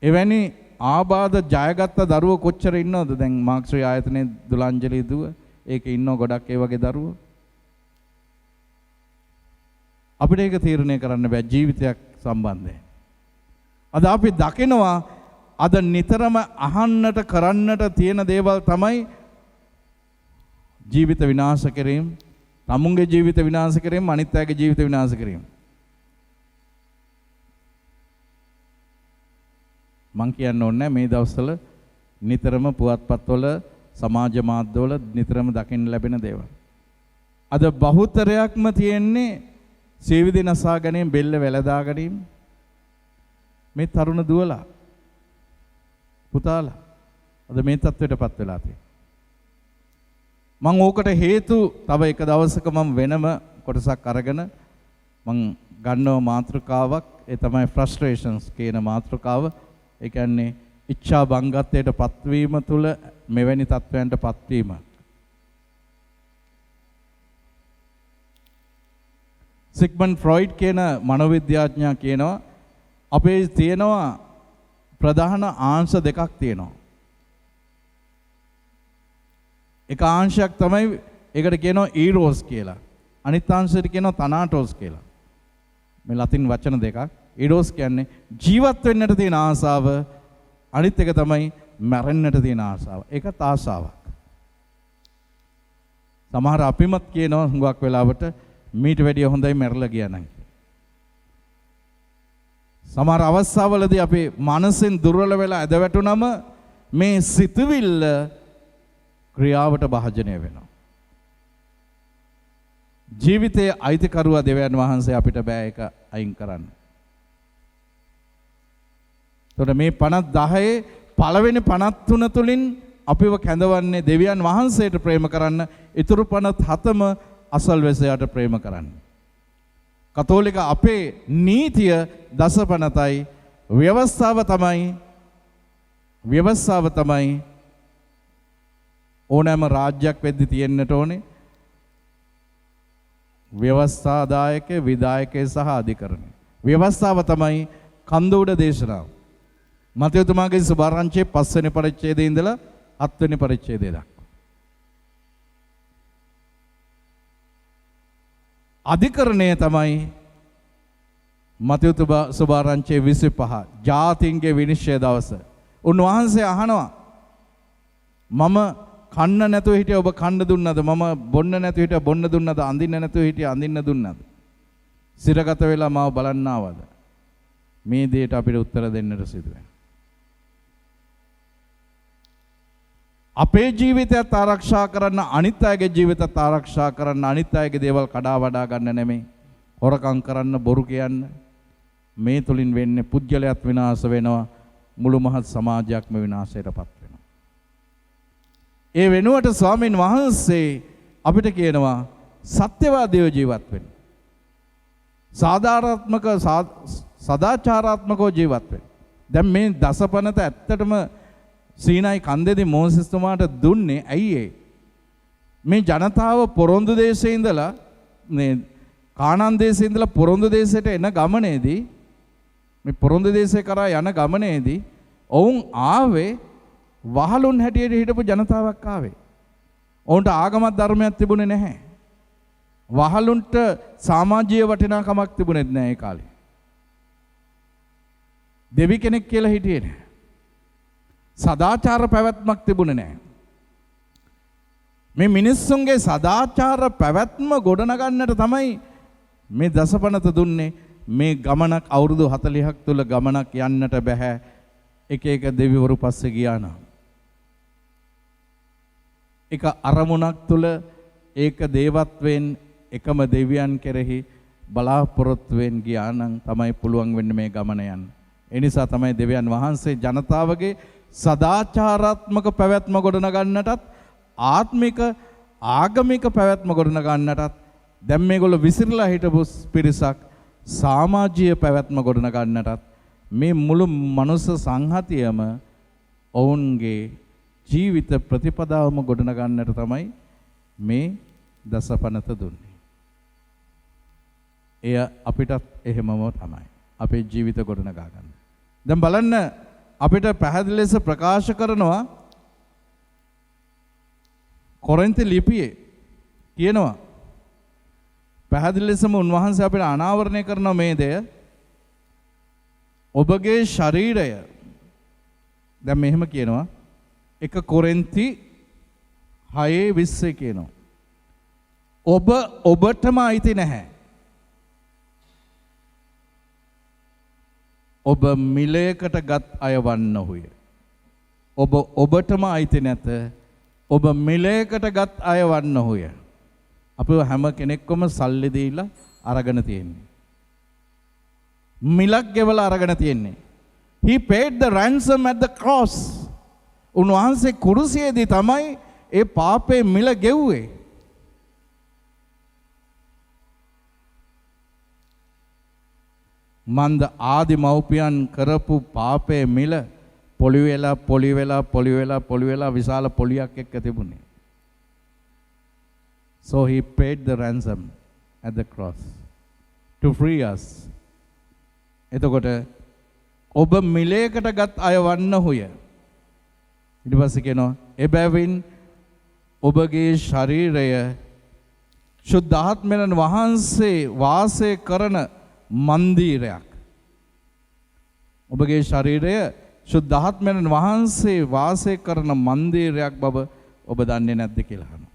එවැනි ආබාධ ජයගත්ත දරුවෝ කොච්චර ඉන්නවද? දැන් මාක්ස්රි ආයතනයේ දුලාංජලි දුව ඒකේ ඉන්නව ගොඩක් ඒ වගේ දරුවෝ. අපිට ඒක තීරණය කරන්න බෑ ජීවිතයක් සම්බන්ධයෙන්. අද අපි දකිනවා අද නිතරම අහන්නට කරන්නට තියෙන දේවල් තමයි ජීවිත විනාශ කිරීම, තමුන්ගේ ජීවිත විනාශ කිරීම, අනිත් අයගේ ජීවිත විනාශ කිරීම. මං කියන්න ඕනේ මේ දවස්වල නිතරම පුවත්පත්වල සමාජ මාධ්‍යවල නිතරම දකින්න ලැබෙන දේවල්. අද බහුතරයක්ම තියෙන්නේ සීවිදි නසා ගැනීම, බෙල්ල වැළදා ගැනීම. මේ තරුණ දුවලා පුතාලා අද මේ තත්ත්වයටපත් වෙලා තියෙනවා. මම ඕකට හේතු තව එක දවසක මම වෙනම කොටසක් අරගෙන මම ගන්නව මාතෘකාවක්. ඒ තමයි ෆ්‍රස්ට්‍රේෂන්ස් කියන මාතෘකාව. ඒ කියන්නේ ඉච්ඡා බංගත්වයට පත්වීම තුළ මෙවැනි තත්ත්වයන්ට පත්වීම. සිග්මන්ඩ් ෆ්‍රොයිඩ් කියන මනෝවිද්‍යාඥයා කියනවා අපේ තියෙනවා ප්‍රධාන අංශ දෙකක් තියෙනවා. එක අංශයක් තමයි ඒකට කියනවා ඊරෝස් කියලා. අනිත් අංශයට කියනවා තනාටෝස් කියලා. මේ ලතින් වචන දෙකක්. ඊරෝස් කියන්නේ ජීවත් වෙන්නට තියෙන ආසාව, අනිත් එක තමයි මැරෙන්නට තියෙන ආසාව. ඒකත් ආසාවක්. සමහර අපිමත් කියනවා හුඟක් වෙලාවට මීට වැඩිය හොඳයි මැරලා ගියා නම්. සමහර අවස්ථාවලදී අපි මනසෙන් දුර්වල වෙලා ඇද වැටුනම මේ සිතුවිල්ල ක්‍රියාවට භාජනය වෙනවා. ජීවිතයේ අයිතිකරුවා දෙවියන් වහන්සේ අපිට බෑ ඒක අයින් කරන්න. එතකොට මේ 50 පළවෙනි 53 තුලින් අපිව කැඳවන්නේ දෙවියන් වහන්සේට ප්‍රේම කරන්න, ඊතුරු 57ම අසල්වැසියාට ප්‍රේම කරන්න. කතෝලික අපේ නීතිය දසපනතයි ව්‍යවස්ථාව තමයි ඕනෑම රාජ්‍යයක් වෙද්දි තියෙන්නට ඕනේ ව්‍යවස්ථාදායක විධායකය සහ අධිකරණය. ව්‍යවස්ථාව තමයි කන්දෝඩ දේශනාව. මතයතුමාගේ සුභාරංචියේ 5 වෙනි පරිච්ඡේදයේ ඉඳලා 7 වෙනි පරිච්ඡේදය දක්වා. අධිකරණය තමයි මතයුතු සුභාරංචියේ 25 ජාතීන්ගේ විනිශ්චය දවස. උන්වහන්සේ අහනවා මම කන්න නැතුව හිටිය ඔබ කන්න දුන්නද? මම බොන්න නැතුව හිටිය බොන්න දුන්නද? අඳින්න නැතුව හිටිය අඳින්න දුන්නද? සිරගත වෙලා මාව බලන්න ආවද? මේ දෙයට අපිට උත්තර දෙන්නට සිදු වෙනවා. අපේ ජීවිතයත් ආරක්ෂා කරන්න, අනිත් අයගේ ජීවිතත් ආරක්ෂා කරන්න, අනිත් අයගේ දේවල් කඩා වඩා ගන්න නෙමෙයි. හොරකම් කරන්න, බොරු කියන්න. මේ තුලින් වෙන්නේ පුද්ගලයාත් විනාශ වෙනවා, මුළු මහත් සමාජයක්ම විනාශයටපත් වෙනවා. ඒ වෙනුවට ස්වාමීන් වහන්සේ අපිට කියනවා සත්‍යවාදීව ජීවත් වෙන්න. සාධාරණාත්මක සදාචාරාත්මකව ජීවත් වෙන්න. දැන් මේ දසපනත ඇත්තටම සීනයි කන්දේදී මෝසෙස් තුමාට දුන්නේ ඇයි මේ ජනතාව පොරොන්දු දේශේ ඉඳලා මේ කානාන් දේශේ ඉඳලා පොරොන්දු දේශයට එන ගමනේදී මේ පොරොන්දු දේශේ කරා යන ගමනේදී ඔවුන් ආවේ වහලුන් හැටියට හිටපු ජනතාවක් ආවේ. ඔවුන්ට ආගමක් ධර්මයක් තිබුණේ නැහැ. වහලුන්ට සමාජීය වටිනාකමක් තිබුණෙත් නැහැ ඒ කාලේ. දෙවි කෙනෙක් කියලා හිටියේ නැහැ. සදාචාර පැවැත්මක් තිබුණේ නැහැ. මේ මිනිස්සුන්ගේ සදාචාර පැවැත්ම ගොඩනගන්නට තමයි මේ දසපනත දුන්නේ. මේ ගමනක් අවුරුදු 40ක් තුල ගමනක් යන්නට බෑ. එක එක දෙවිවරු පස්සේ ගියා නම්. එක අරමුණක් තුල ඒක දේවත්වයෙන් එකම දෙවියන් කෙරෙහි බලාපොරොත්තුවෙන් ගියා නම් තමයි පුළුවන් වෙන්නේ මේ ගමන යන්න. ඒ නිසා තමයි දෙවියන් වහන්සේ ජනතාවගේ සදාචාරාත්මක පැවැත්ම ගොඩනගන්නටත් ආත්මික ආගමික පැවැත්ම ගොඩනගන්නටත් දැන් මේගොල්ලෝ විසිරලා හිටපු පිරිසක් සමාජීය පැවැත්ම ගොඩනගන්නටත් මේ මුළු මනුස්ස සංහතියම ඔවුන්ගේ ජීවිත ප්‍රතිපදාවම ගොඩනගන්නට තමයි මේ දසපනත දුන්නේ. එය අපිටත් එහෙමම තමයි. අපේ ජීවිත ගොඩනගා ගන්න. දැන් බලන්න අපිට පැහැදිලි ලෙස ප්‍රකාශ කරනවා කොරින්ති ලිපියේ කියනවා පැහැදිලි ලෙසම උන්වහන්සේ අපිට අනාවරණය කරන මේ දෙය ඔබගේ ශරීරය දැන් මෙහෙම කියනවා 1 කොරින්ති 6:20 කියනවා ඔබ ඔබටම අයිති නැහැ. ඔබ මිලයකට ගත් අය වන්නහුය. ඔබ ඔබටම අයිති නැත. ඔබ මිලයකට ගත් අය වන්නහුය. අපිව හැම කෙනෙක්වම සල්ලි දීලා අරගෙන තියෙන්නේ. මිලක් ගෙවලා අරගෙන තියෙන්නේ. He paid the ransom at the cross. උන්වහන්සේ කුරුසියේදී තමයි ඒ පාපේ මිල ගෙව්වේ. මන්ද ආදි මව්පියන් කරපු පාපේ මිල පොළි වෙලා විශාල පොලියක් එක්ක තිබුණේ. So he paid the ransom at the cross to free us. එතකොට ඔබ මිලයකට ගත් අය වන්නහුය. ඊට පස්සේ කියනවා එබැවින් ඔබගේ ශරීරය ශුද්ධාත්මයන් වහන්සේ වාසය කරන මන්දිරයක්. ඔබගේ ශරීරය ශුද්ධාත්මයන් වහන්සේ වාසය කරන මන්දිරයක් බව ඔබ දන්නේ නැද්ද කියලා අහනවා.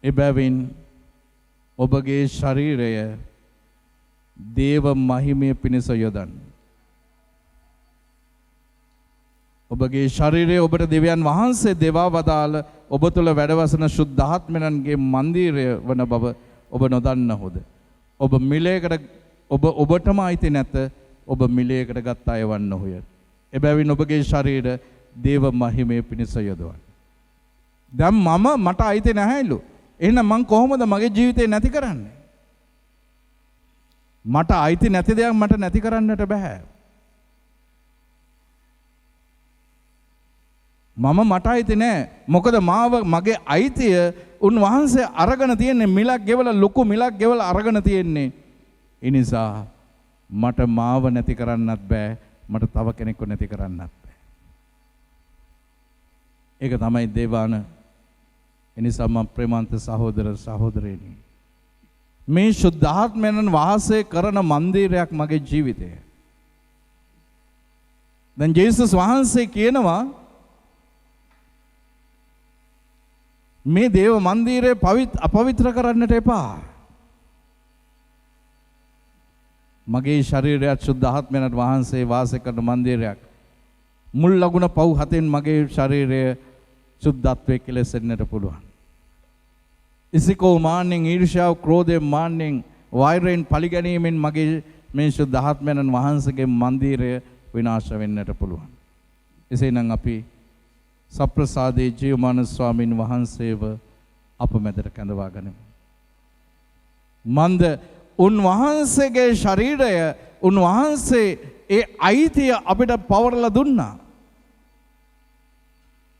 එබැවින් ඔබගේ ශරීරය දේව මහිමය පිණිස යොදන්න. ඔබගේ ශරීරය ඔබට දෙවියන් වහන්සේ දෙවා වදාළ ඔබ තුළ වැඩවසන ශුද්ධාත්මයන්ගේ මන්දිරය වන බව ඔබ නොදන්නහොද? ඔබ මිලයකට ඔබටම අයිති නැත. ඔබ මිලයකට ගත් අය වන්නහුය. එබැවින් ඔබගේ ශරීර දේව මහිමය පිණිස යොදවන්න. දැන් මට අයිති නැහැලු. එහෙනම් මං කොහොමද මගේ ජීවිතේ නැති කරන්නේ? මට අයිති නැති දෙයක් මට නැති කරන්නට බෑ. මම මට අයිති නෑ. මොකද මගේ අයිතිය උන්වහන්සේ අරගෙන තියෙන්නේ, මිලක් ගෙවලා, ලොකු මිලක් ගෙවලා අරගෙන තියෙන්නේ. ඒ නිසා මට මාව නැති කරන්නත් බෑ, මට තව කෙනෙක්ව නැති කරන්නත් බෑ. ඒක තමයි දේවාන. ඒ නිසා මම ප්‍රේමන්ත සහෝදර සහෝදරයනි, මේ ශුද්ධාත්මයන් වාසය කරන මන්දිරයක් මගේ ජීවිතය. දැන් ජේසුස් වහන්සේ කියනවා මේ දේව මන්දිරය අපවිත්‍ර කරන්නට එපා. මගේ ශරීරයත් ශුද්ධාත්මයන් වහන්සේ වාසය කරන මන්දිරයක්. මුල් ලගුණ පව් හතෙන් මගේ ශරීරය සුද්ධත්වයේ කෙලෙසෙන්නට පුළුවන්. ඉසිකෝ මාන්නෙන්, ඊර්ෂ්‍යාව, ක්‍රෝධයෙන්, මාන්නෙන්, වෛරයෙන්, පලිගැනීමෙන් මගේ මේ ශුද්ධාත්මයන් වහන්සේගේ මන්දිරය විනාශ වෙන්නට පුළුවන්. එසේනම් අපි සප්‍රසාදේ ජීවමාන ස්වාමින් වහන්සේව අප මැදට කැඳවා ගනිමු. මන්ද උන්වහන්සේගේ ශරීරය, උන්වහන්සේ ඒ අයිතිය අපිට පවරලා දුන්නා.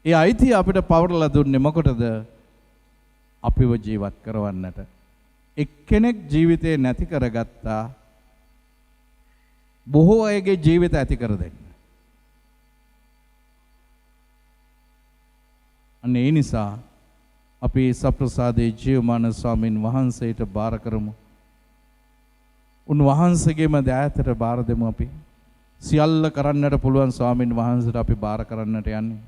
ඒ අයිතිය අපිට පවරලා දුන්නේ මොකටද? අපිව ජීවත් කරවන්නට. එක්කෙනෙක් ජීවිතේ නැති කරගත්තා, බොහෝ අයගේ ජීවිත ඇති කර දෙන්න. අන්න ඒ නිසා අපි සප්‍රසාදේ ජීවමාන ස්වාමින් වහන්සේට බාර කරමු. උන්වහන්සේගේම දෑතට බාර දෙමු. අපි සියල්ල කරන්නට පුළුවන් ස්වාමින් වහන්සේට අපි බාර කරන්නට යන්නේ.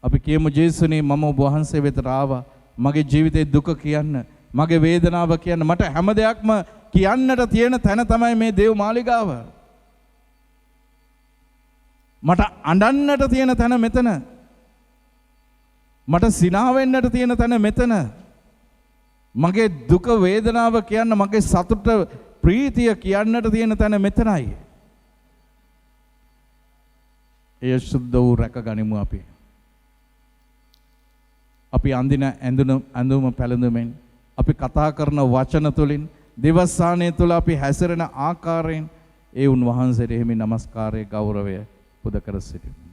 අපි කියමු, ජේසුනේ මම ඔබ වහන්සේ වෙතට ආවා. මගේ ජීවිතේ දුක කියන්න, මගේ වේදනාව කියන්න, මට හැම දෙයක්ම කියන්නට තියෙන තැන තමයි මේ දේව මාලිගාව. මට අඬන්නට තියෙන තැන මෙතන. මට සිනා වෙන්නට තියෙන තැන මෙතන. මගේ දුක වේදනාව කියන්න, මගේ සතුට ප්‍රීතිය කියන්නට තියෙන තැන මෙතනයි. එය සුද්ධ වූ රැක ගනිමු අපි. අපි අඳින ඇඳුම පැළඳුමෙන්, අපි කතා කරන වචන තුලින්, දේවස්ථානය තුල අපි හැසිරෙන ආකාරයෙන් ඒ උන්වහන්සේට එහිමි নমස්කාරය, ගෞරවය පුද කර සිටිමු.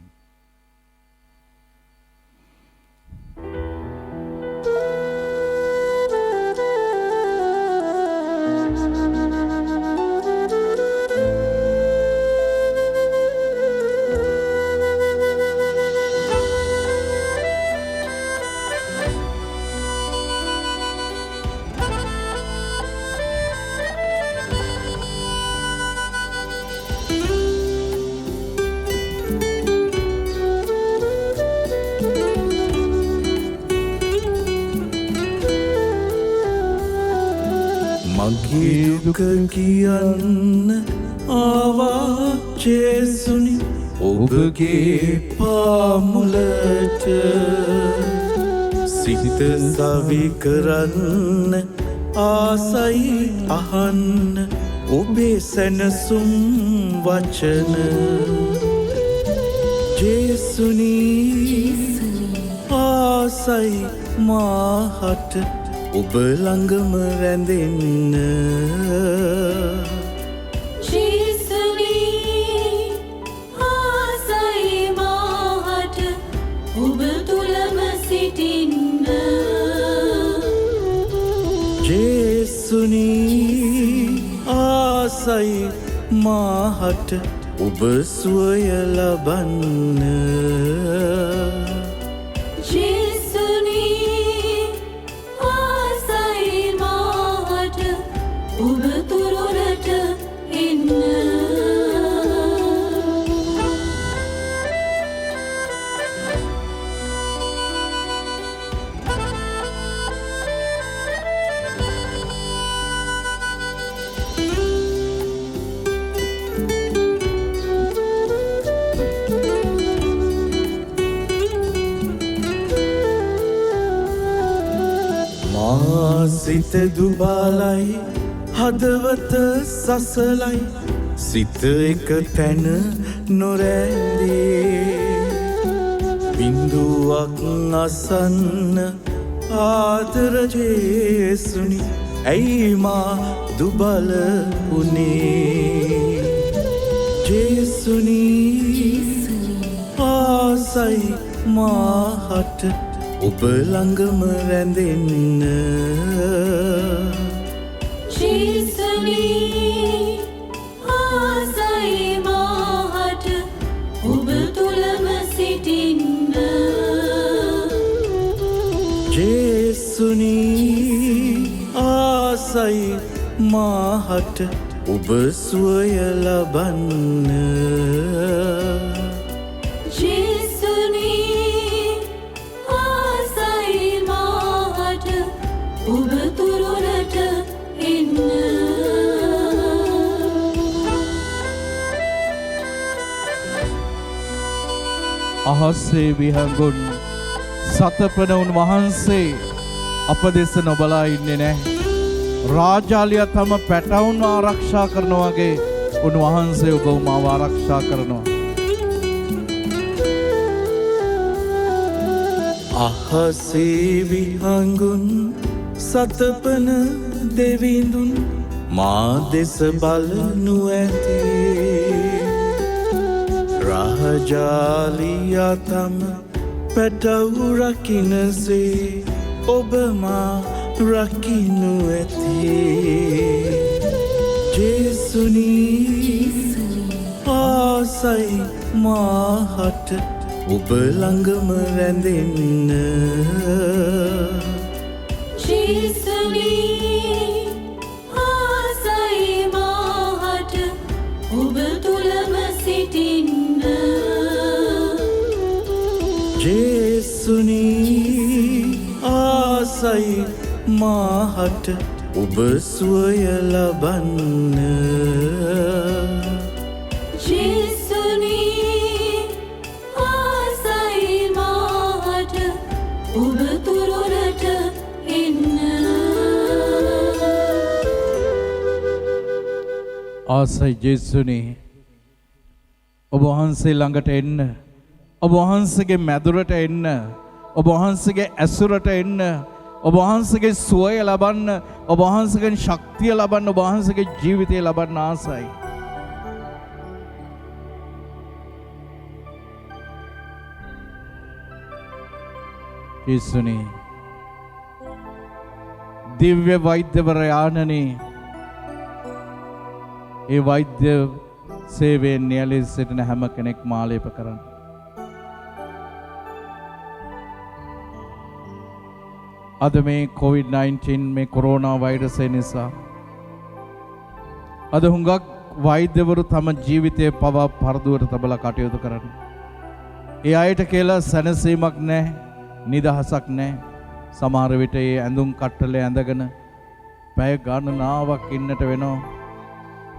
මගේ දුක කියන්න ආවා ජේසුනි ඔබගේ පාමුලට. සිත සවි කරන්න ආසයි අහන්න ඔබේ සැනසුම් වචන. ජේසුනි ආසයි මාහට ඔබ ළඟම රැඳෙන්න. ජේසුනි ආසයි මාහට ඔබ තුලම සිටින්න. ජේසුනි ආසයි මාහට ඔබ සුවය ලබන්න. සිත දුබලයි හදවත සසලයි සිත එක තැන නොරැඳේ. බිඳුවක් අසන්න ආදර ජේසුනි ඇයි මා දුබල වුනේ. ජේසුනි ආසයි මාහට ඔබ ළඟම රැඳෙන්න ජේසුනි ආසයි මාහට ඔබ තුලම සිටින්න ජේසුනි ආසයි මාහට ඔබ සුවය ලබන්න ජේසුනි ආසයි මාහට ඔබ තුරුලට එන්න අහසේ විහඟුන් සතපන උන්වහන්සේ අප දෙස නොබලා ඉන්නේ නැහැ. රාජාලිය තම පැටවුන් ආරක්ෂා කරනවා වගේ උන්වහන්සේ ඔබ මාව ආරක්ෂා කරනවා. අහසේ විහඟුන් සතපන දෙවිඳුන් මා දෙස බලනු ඇති රාජාලියා තම පැටවු රකින්නසේ ඔබ මා රකින්නු ඇති ජේසුනි ආසයි මාහට ඔබ ළඟම රැඳෙන්න ජේසුනි ආසයි මාහට ඔබ තුලම සිටින්න ජේසුනි ආසයි මාහට ඔබ සුවය ලබන්න ජේසුනි ආසයි මාහට ඔබ තුරුලට එන්න ආසයි ජේසුනි ඔබ වහන්සේ ළඟට එන්න, ඔබ වහන්සේගේ මැදුරට එන්න, ඔබ වහන්සේගේ ඇසුරට එන්න, ඔබ වහන්සේගේ සුවය ලබන්න, ඔබ වහන්සේගෙන් ශක්තිය ලබන්න, ඔබ වහන්සේගේ ජීවිතය ලබන්න ආසයි. ජේසුනි දිව්‍ය වෛද්‍යවරයාණනි, ඒ වෛද්‍ය සේවයෙන් නියැලී සිටින හැම කෙනෙක් මාලේප කරන්න. අද මේ COVID-19 මේ කොරෝනා වෛරසය නිසා අද හුඟක් වෛද්‍යවරු තම ජීවිතය පවා පරදුවට තබලා කටයුතු කරන්න. ඒ අයට කියලා සැනසීමක් නැහැ, නිදහසක් නැහැ. සමහර විට ඒ ඇඳුම් කට්ටලේ ඇඳගෙන පැය ගණනාවක් ඉන්නට වෙනවා.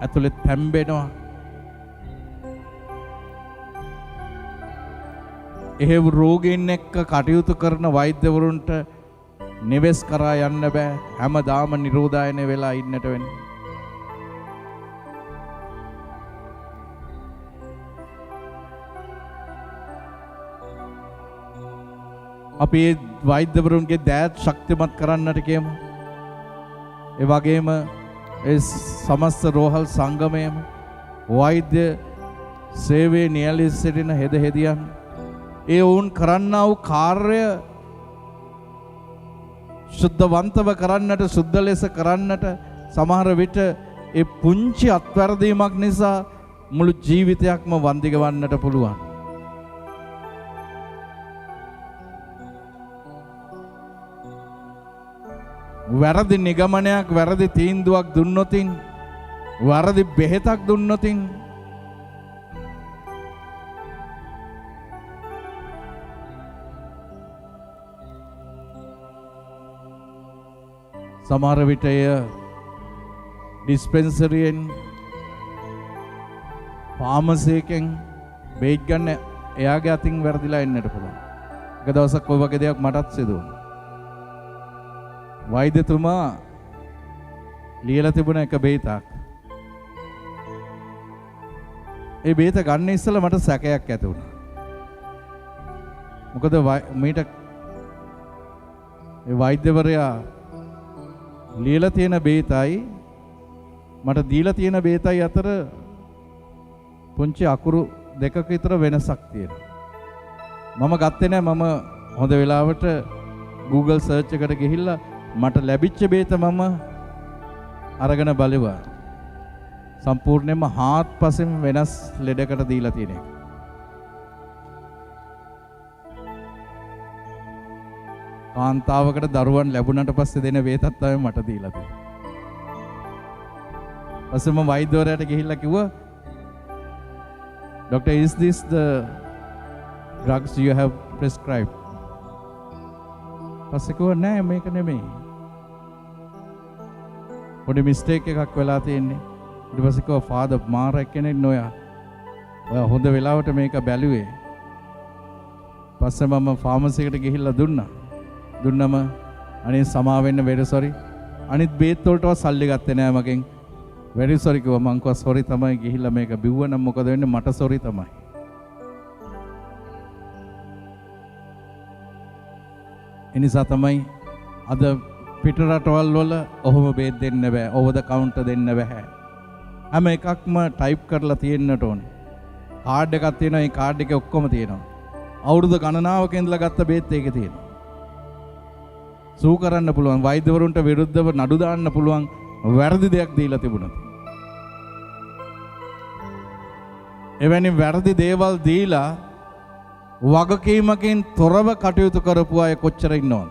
ඇතුලේ තැම්බෙනවා. එහෙව් රෝගීන් එක්ක කටයුතු කරන වෛද්‍යවරුන්ට නිවෙස් කරා යන්න බෑ. හැමදාම නිරෝධායන වෙලා ඉන්නට වෙන්නේ. අපි ඒ වෛද්‍යවරුන්ගේ දෑත් ශක්තිමත් කරන්නට කියමු. ඒ වගේම ඒ සමස්ත රෝහල් සංගමයම වෛද්‍ය සේවයේ නියැලී සිටින හෙදහෙදියන් ඒ වුන් කරන්නා වූ කාර්ය සුද්ධවන්තව කරන්නට, සුද්ධ ලෙස කරන්නට සමහර විට ඒ පුංචි අත්වැරදීමක් නිසා මුළු ජීවිතයක්ම වන්දි ගවන්නට පුළුවන්. වැරදි නිගමනයක්, වැරදි තීන්දුවක් දුන්නොතින්, වැරදි බෙහෙතක් දුන්නොතින් සමහර විට එය ඩිස්පෙන්සරියෙන්, ෆාමසියකින් බේත් ගන්න එයාගේ අතින් වැරදිලා එන්නට පුළුවන්. එක දවසක් ඔය වගේ දෙයක් මටත් සිදු වුණා. වෛද්‍යතුමා ලියලා තිබුණ එක බේතක්. ඒ බේත ගන්න ඉස්සෙල්ලා මට සැකයක් ඇති වුණා. මොකද මීට ඒ වෛද්‍යවරයා ලියලා තියෙන බේතයි මට දීලා තියෙන බේතයි අතර පුංචි අකුරු දෙකක විතර වෙනසක් තියෙනවා. මම ගත්තේ නෑ. මම හොඳ වෙලාවට Google search එකට ගිහිල්ලා මට ලැබිච්ච බේත මම අරගෙන බලුවා. සම්පූර්ණයෙන්ම හාත්පසින් වෙනස් ලෙඩකට දීලා තියෙන එක. කාන්තාවකට දරුවන් ලැබුණට පස්සේ දෙන බේතත් තමයි මට දීලා තියෙන්නේ. ඊපස්සේ මම වෛද්‍යවරයාට ගිහිල්ලා කිව්වා, "Doctor, is this the drugs you have prescribed?" ඊපස්සේ කිව්වා, "නෑ මේක නෙමෙයි. පොඩි මිස්ටේක් එකක් වෙලා තියෙන්නේ." ඊට පස්සේ කිව්වා, "ෆාදර් මාර කෙනෙක් නොයා. ඔයා හොඳ වෙලාවට මේක බැලුවේ." ඊපස්සේ මම ෆාමසි එකට ගිහිල්ලා දුන්නම අනේ සමා වෙන්න very sorry. අනිත් බේත් වලටවත් සල්ලි ගත්තේ නෑ මගෙන්. very sorry කිව්වා. මං කිව්වා sorry තමයි ගිහිල්ලා මේක බිව්වනම් මොකද වෙන්නේ? මට sorry තමයි. එනිසා තමයි අද පිට රටවල් වල ඔහොම බේත් දෙන්න බෑ. over the counter දෙන්න බෑ. හැම එකක්ම ටයිප් කරලා තියෙන්නට ඕනේ. කාඩ් එකක් තියෙනවා. ඒ කාඩ් එකේ ඔක්කොම තියෙනවා. අවුරුදු ගණනාවක ඉඳලා ගත්ත බේත් ඒකේ තියෙනවා. සූ කරන්න පුළුවන්. වෛද්‍යවරුන්ට විරුද්ධව නඩු දාන්න පුළුවන් වැරදි දෙයක් දීලා තිබුණා. එවැනි වැරදි දේවල් දීලා වගකීමකින් තොරව කටයුතු කරපු අය කොච්චර ඉන්නවද?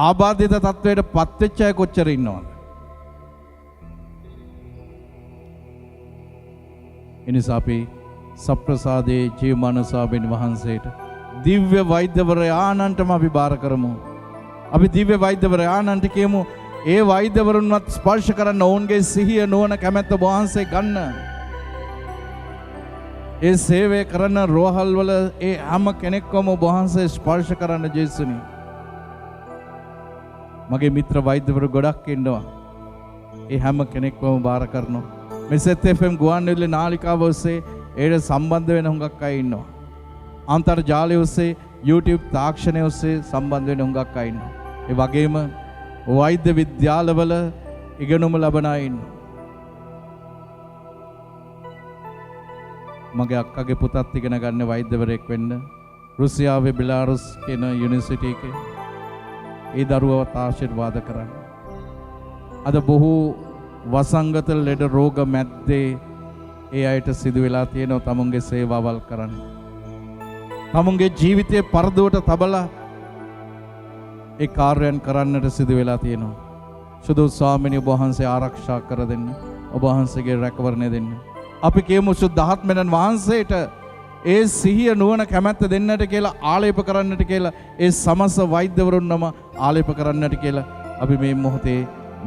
ආබාධිත තත්වයට පත්වෙච්ච අය කොච්චර ඉන්නවද? එනිසා අපි සප්‍රසාදේ ජීවමානසාවෙන් වහන්සේට දිව්‍ය වෛද්‍යවරයාණන්ටම අපි බාර කරමු. අපි දිව්‍ය වෛද්‍යවරයාණන්ට කියමු, ඒ වෛද්‍යවරුන්වත් ස්පර්ශ කරන්න ඔවුන්ගේ සිහිය නුවණ කැමැත්ත වහන්සේ ගන්න. ඒ සේවය කරන රෝහල් වල ඒ හැම කෙනෙක්වම වහන්සේ ස්පර්ශ කරන්න ජේසුනි. මගේ මිත්‍ර වෛද්‍යවරු ගොඩක් ඉන්නවා. ඒ හැම කෙනෙක්වම බාර කරනවා. මේ සෙත් FM ගුවන්විදුලි නාලිකාව ඔස්සේ ඒට සම්බන්ධ වෙන හුඟක් අය ඉන්නවා. අන්තර්ජාලය ඔස්සේ YouTube තාක්ෂණය ඔස්සේ සම්බන්ධ වෙන හුඟක් අය ඉන්නවා. ඒ වගේම වෛද්‍ය විද්‍යාලවල ඉගෙනුම ලබන අය ඉන්නවා. මගේ අක්කගේ පුතත් ඉගෙන ගන්න වෛද්‍යවරයෙක් වෙන්න රුසියාවේ බෙලාරුස් කියන යුනිවර්සිටි එකේ. ඒ දරුවව ආශිර්වාද කරන්න. අද බොහෝ වසංගත ලෙඩ රෝග මැද්දේ ඒ අයට සිදු වෙලා තියෙනවා තමුන්ගේ සේවාවල් කරන්න. තමුන්ගේ ජීවිතයේ පරදුවට තබලා ඒ කාර්යයන් කරන්නට සිදු වෙලා තියෙනවා. සුදු ස්වාමීන් වහන්සේ ආරක්ෂා කර දෙන්න. ඔබ වහන්සේගේ රැකවරණය දෙන්න. අපි කියමු සුද්ධාත්මයන් වහන්සේට ඒ සිහිය නුවණ කැමැත්ත දෙන්නට කියලා ආලේප කරන්නට කියලා ඒ සමස්ත වෛද්‍යවරුන්ම ආලේප කරන්නට කියලා අපි මේ මොහොතේ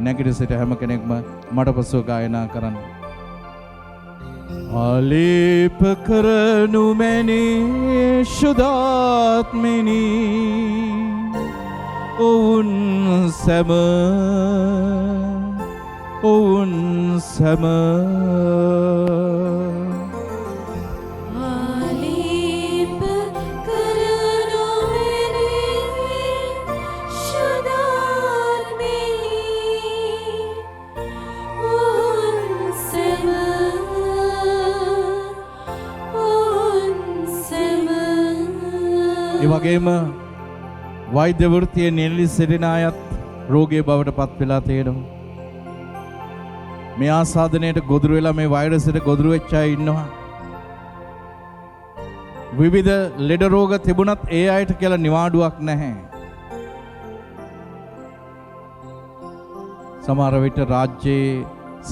නැගිට සිට හැම කෙනෙක්ම මට පසුව ගායනා කරන්න. ආලේප කරනු මැනේ සුද්ධාත්මනි ඔවුන් සැම ආලේප කරනු මැනේ සුද්ධාත්මනි ඔවුන් සැම ඒ වගේම වෛද්‍ය වෘත්තියේ නිලි සිටින අයත් රෝගී බවට පත් වෙලා තියෙනවා. මේ ආසාදනයට ගොදුරු වෙලා මේ වෛරසයට ගොදුරු වෙච්ච අය ඉන්නවා. විවිධ ලෙඩ රෝග තිබුණත් ඒ අයට කියලා නිවාඩුවක් නැහැ. සමහර විට රාජ්‍යයේ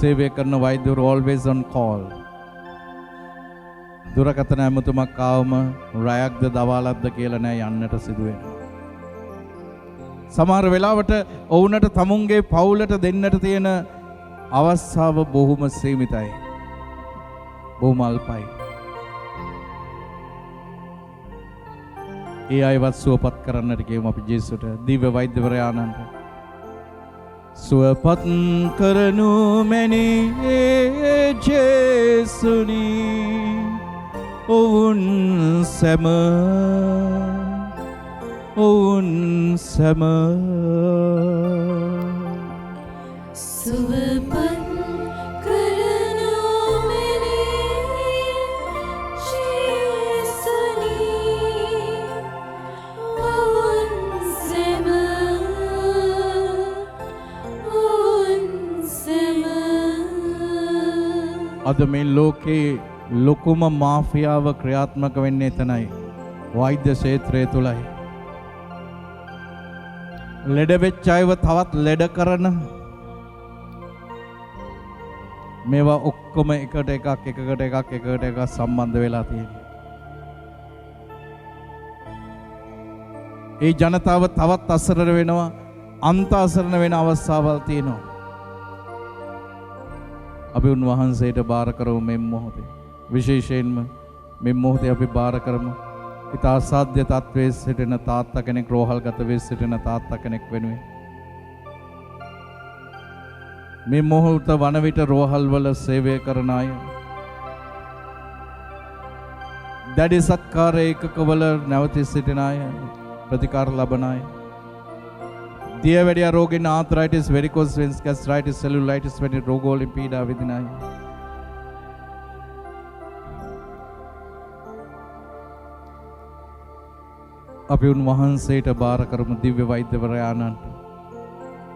සේවය කරන වෛද්‍යවරු always on call. දුරකථන ඇමතුමක් ආවම රැයක්ද දවාලක්ද කියලා නෑ යන්නට සිදු වෙනවා. සමහර වෙලාවට ඔවුන්ට තමුන්ගේ පවුලට දෙන්නට තියෙන අවස්ථාව බොහොම සීමිතයි. බොහොම අල්පයි. ඒ අයවත් සුවපත් කරන්නට කියමු අපි ජේසුට දිව්‍ය වෛද්‍යවරයාණන්ට. සුවපත් කරනු මැනේ ජේසුනි ඔවුන් සැම සුවපත් කරනු මැනේ අද මේ ලෝකේ ලොකුම මාෆියාව ක්‍රියාත්මක වෙන්නේ එතනයි. වෛද්‍ය ක්ෂේත්‍රය තුලයි. ලෙඩ වෙච්ච අයව තවත් ලෙඩ කරන මේවා ඔක්කොම එකට එකක් සම්බන්ධ වෙලා තියෙනවා. ඒ ජනතාව තවත් අසරණ වෙනවා, අන්ත අසරණ වෙන අවස්ථාවල් තියෙනවා. අපි උන්වහන්සේට බාර කරමු මේ මොහොතේ. විශේෂයෙන්ම මේ මොහොතේ අපි බාර කරමු ඉතා අසාධ්‍ය තත්වයේ සිටින තාත්තා කෙනෙක්, රෝහල්ගත වෙ සිටින තාත්තා කෙනෙක් වෙනුවෙන්. මේ මොහොත වන විට රෝහල් වල සේවය කරන අය, දැඩි සත්කාර ඒකකවල නැවතී සිටින අය, ප්‍රතිකාර ලබන අය, දියවැඩියා රෝගීන්, ආතරයිටිස්, වෙරිකෝස් වෙන්ස්, ගැස්ට්‍රයිටිස්, සෙලුලයිටිස් වැනි රෝගවලින් පීඩා විඳින අය, අපි උන්වහන්සේට බාර කරමු දිව්‍ය වෛද්‍යවරයාණන්ට.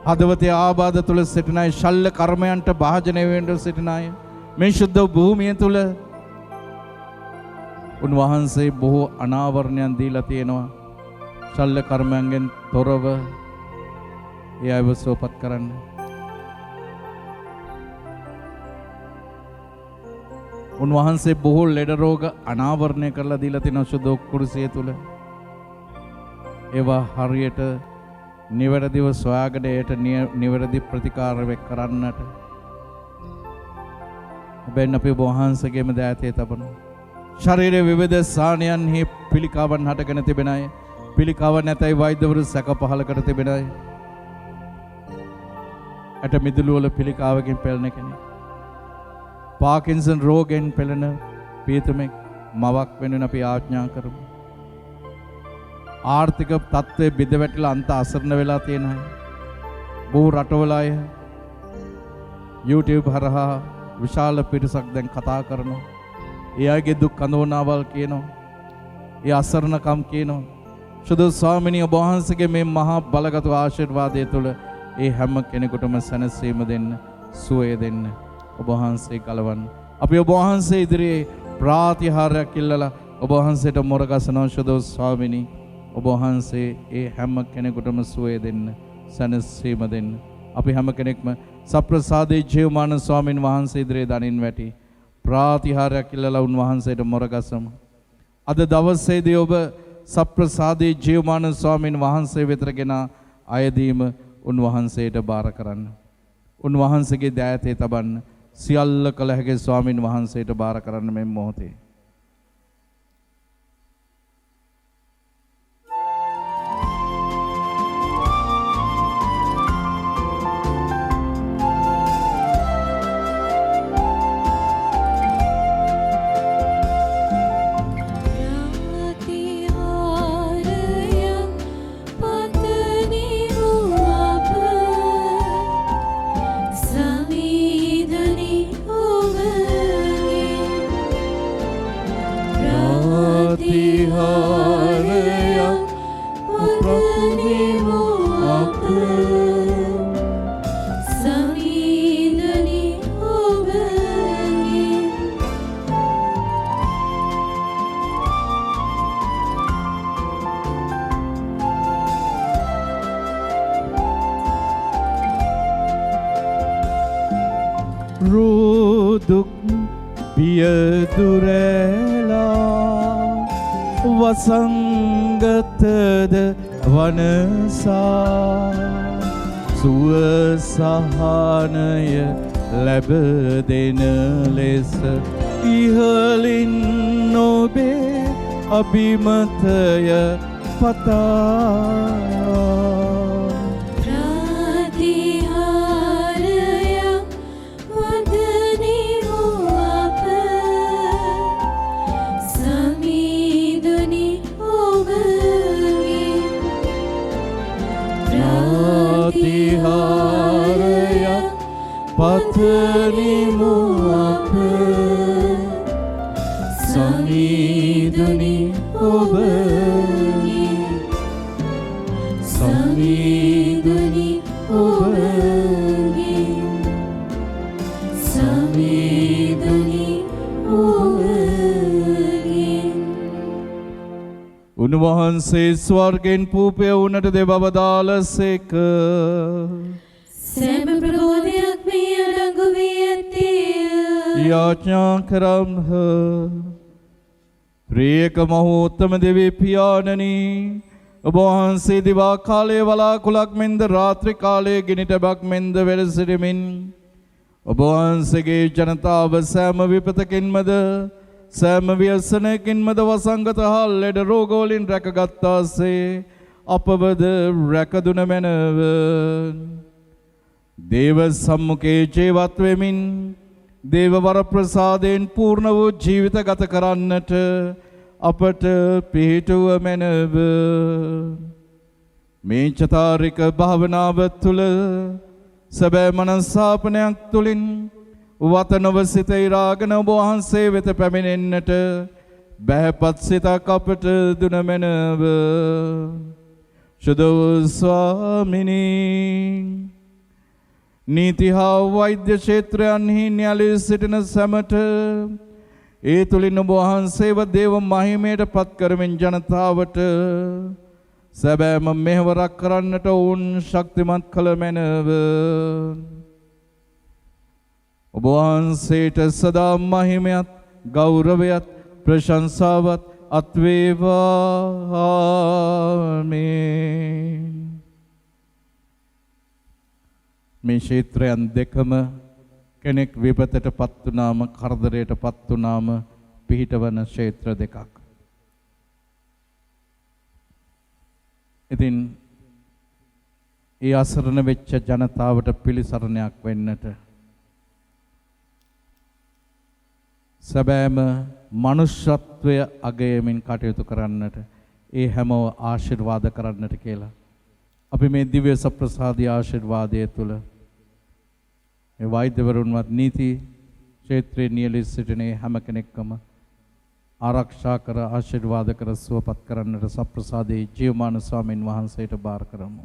හදවතේ ආබාධ තුල සිටින අය, ශල්‍ය කර්මයන්ට භාජනය වෙන්න සිටින අය, මේ ශුද්ධ භූමිය තුල උන්වහන්සේ බොහෝ අනාවරණයන් දීලා තියෙනවා. ශල්‍ය කර්මයන්ගෙන් තොරව ඒ අයව සුවපත් කරන්න. උන්වහන්සේ බොහෝ ලෙඩ රෝග අනාවරණය කරලා දීලා තියෙනවා ශුද්ධ කුරුසිය තුල. ඒවා හරියට නිවැරදිව සොයාගෙන ඒට නිවැරදි ප්‍රතිකාර කරන්නට හැබැයි අපි වහන්සේගේම දෑතේ තබනවා. ශරීරයේ විවිධ ස්ථානයන්හි පිළිකාවන් හටගෙන තිබෙන අය, පිළිකාව නැතයි වෛද්‍යවරු සැක පහල කර තිබෙන අය, ඇට මිදුළු වල පිළිකාවකින් පෙළෙන කෙනෙක්, පාකින්සන් රෝගයෙන් පෙළෙන පියතුමෙක්, මවක් වෙනුවෙන් අපි ආඥා කරමු. ආර්ථික තත්ත්වයේ බිඳ වැටිලා අන්ත අසරණ වෙලා තියෙන අය, බොහෝ රටවල අය YouTube හරහා විශාල පිරිසක් දැන් කතා කරනවා. ඒ අයගේ දුක් අඳෝනාවල් කියනවා, ඒ අසරණකම් කියනවා. සුදු ස්වාමිනිය ඔබ වහන්සේගේ මේ මහා බලගත් ආශිර්වාදය තුළ ඒ හැම කෙනෙකුටම සැනසීම දෙන්න, සුවය දෙන්න ඔබ වහන්සේ කලවන්න. අපි ඔබ වහන්සේ ඉදිරියේ ප්‍රාතිහාර්යයක් ඉල්ලලා ඔබ වහන්සේට මොරගසනවා. සුදු ස්වාමිනී, ඔබ වහන්සේ ඒ හැම කෙනෙකුටම සුවය දෙන්න, සැනසීම දෙන්න. අපි හැම කෙනෙක්ම සප්‍රසාදේ ජීවමාන ස්වාමින් වහන්සේ ඉදිරියේ දනින් වැටි ප්‍රාතිහාර්යයක් ඉල්ලලා උන්වහන්සේට මොරගසමු. අද දවසේදී ඔබ සප්‍රසාදේ ජීවමාන ස්වාමින් වහන්සේ වෙතගෙන අයදීම උන්වහන්සේට බාර කරන්න. උන්වහන්සේගේ දෑතේ තබන්න. සියල්ල කළ හැකි ස්වාමින් වහන්සේට බාර කරන්න මේ මොහොතේ. දුක් පියදුරලා වසංගතද වනසා සුව සහනය ලැබ දෙන ලෙස ඉහලින් නොබේ අභිමතය පතා ප්‍රතිහාරයක් පතනිමු අප සමීදුනි ඔබගේ උන්වහන්සේ ස්වර්ගෙන් පූපය වුණට දෙබව දාලසේක. සෑම ප්‍රබෝධයක් මේ අඩංගු වී ඇත්තේය. යාඥා කරම්හ. ප්‍රියක මහෝත්තම දෙවී පියාණනි, ඔබ වහන්සේ දිවා කාලයේ වලාකුළක් මෙන්ද රාත්‍රී කාලයේ ගිනිටබක් මෙන්ද වැඩ සිටමින් ඔබ වහන්සේගේ ජනතාව සෑම විපතකින්මද සෑම ව්‍යසනයකින්මද වසංගත හා ලෙඩ රෝග වලින් රැකගත්තාසේ අපවද රැකදුන මැනව. දේව සම්මුඛයේ ජීවත් වෙමින් දේව වර ප්‍රසාදයෙන් පූර්ණ වූ ජීවිත ගත කරන්නට අපට පිහිටුව මැනව. මේ චතාරික භාවනාව තුළ සැබෑ මනස්ථාපනයක් තුළින් වතනව සිත ඉරාගෙන ඔබ වහන්සේ වෙත පැමිණෙන්නට බැහැපත් සිතක් අපට දුන මැනව. ශුද්ධ ස්වාමිනී, නීති හා වෛද්‍ය ක්ෂේත්‍රයන්හි න්‍යාලී සිටින සැමට ඒ තුළින් ඔබ වහන්සේව දේව මහිමයට පත් කරමින් ජනතාවට සැබෑම මෙහෙවරක් කරන්නට වුන් ශක්තිමත් කළ මැනව. ඔබ වහන්සේට සදා මහිමයත් ගෞරවයත් ප්‍රශංසාවත් අත්වේවා. ආමේන්. මේ ක්ෂේත්‍රයන් දෙකම කෙනෙක් විපතට පත් වුණාම, කරදරයට පත් වුණාම පිහිටවන ක්ෂේත්‍ර දෙකක්. ඉතින් ඒ අසරණ වෙච්ච ජනතාවට පිළිසරණයක් වෙන්නට සැබෑම මනුෂ්‍යත්වය අගයමින් කටයුතු කරන්නට, ඒ හැමව ආශිර්වාද කරන්නට කියලා අපි මේ දිව්‍ය සප්‍රසාදී ආශිර්වාදය තුළ මේ වෛද්‍යවරුන්වත් නීති ක්ෂේත්‍රයේ නියැලී සිටින හැම කෙනෙක්ම ආරක්ෂා කර ආශිර්වාද කර සුවපත් කරන්නට සප්‍රසාදී ජීවමාන ස්වාමින් වහන්සේට බාර කරමු.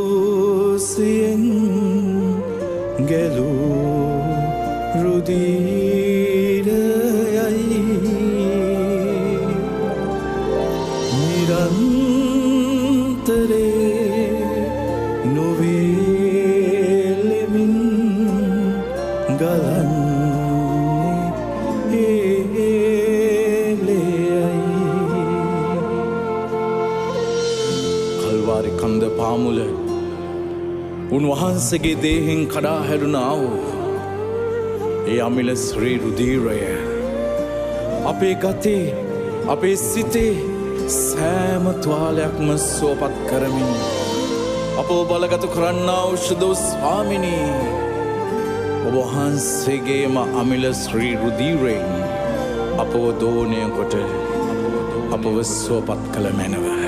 කුරුසියෙන් ගැලූ රුධිරයයි නිරන්තරේ නොවේලෙමින් කල්වාරි කන්ද පාමුල උන්වහන්සේගේ දේහෙන් කඩා හැරුණා වූ ඒ අමිල ශ්‍රී රුධිරය අපේ ගතේ අපේ සිතේ සෑම තුවාලයක්ම සුවපත් කරමින් අපව බලගත කරන්නා වූ ශුද්ධ ස්වාමිනී, ඔබ වහන්සේගේම අමිල ශ්‍රී රුධිරයෙන් අපව දෝණය කොට අපව සුවපත් කළ මැනව.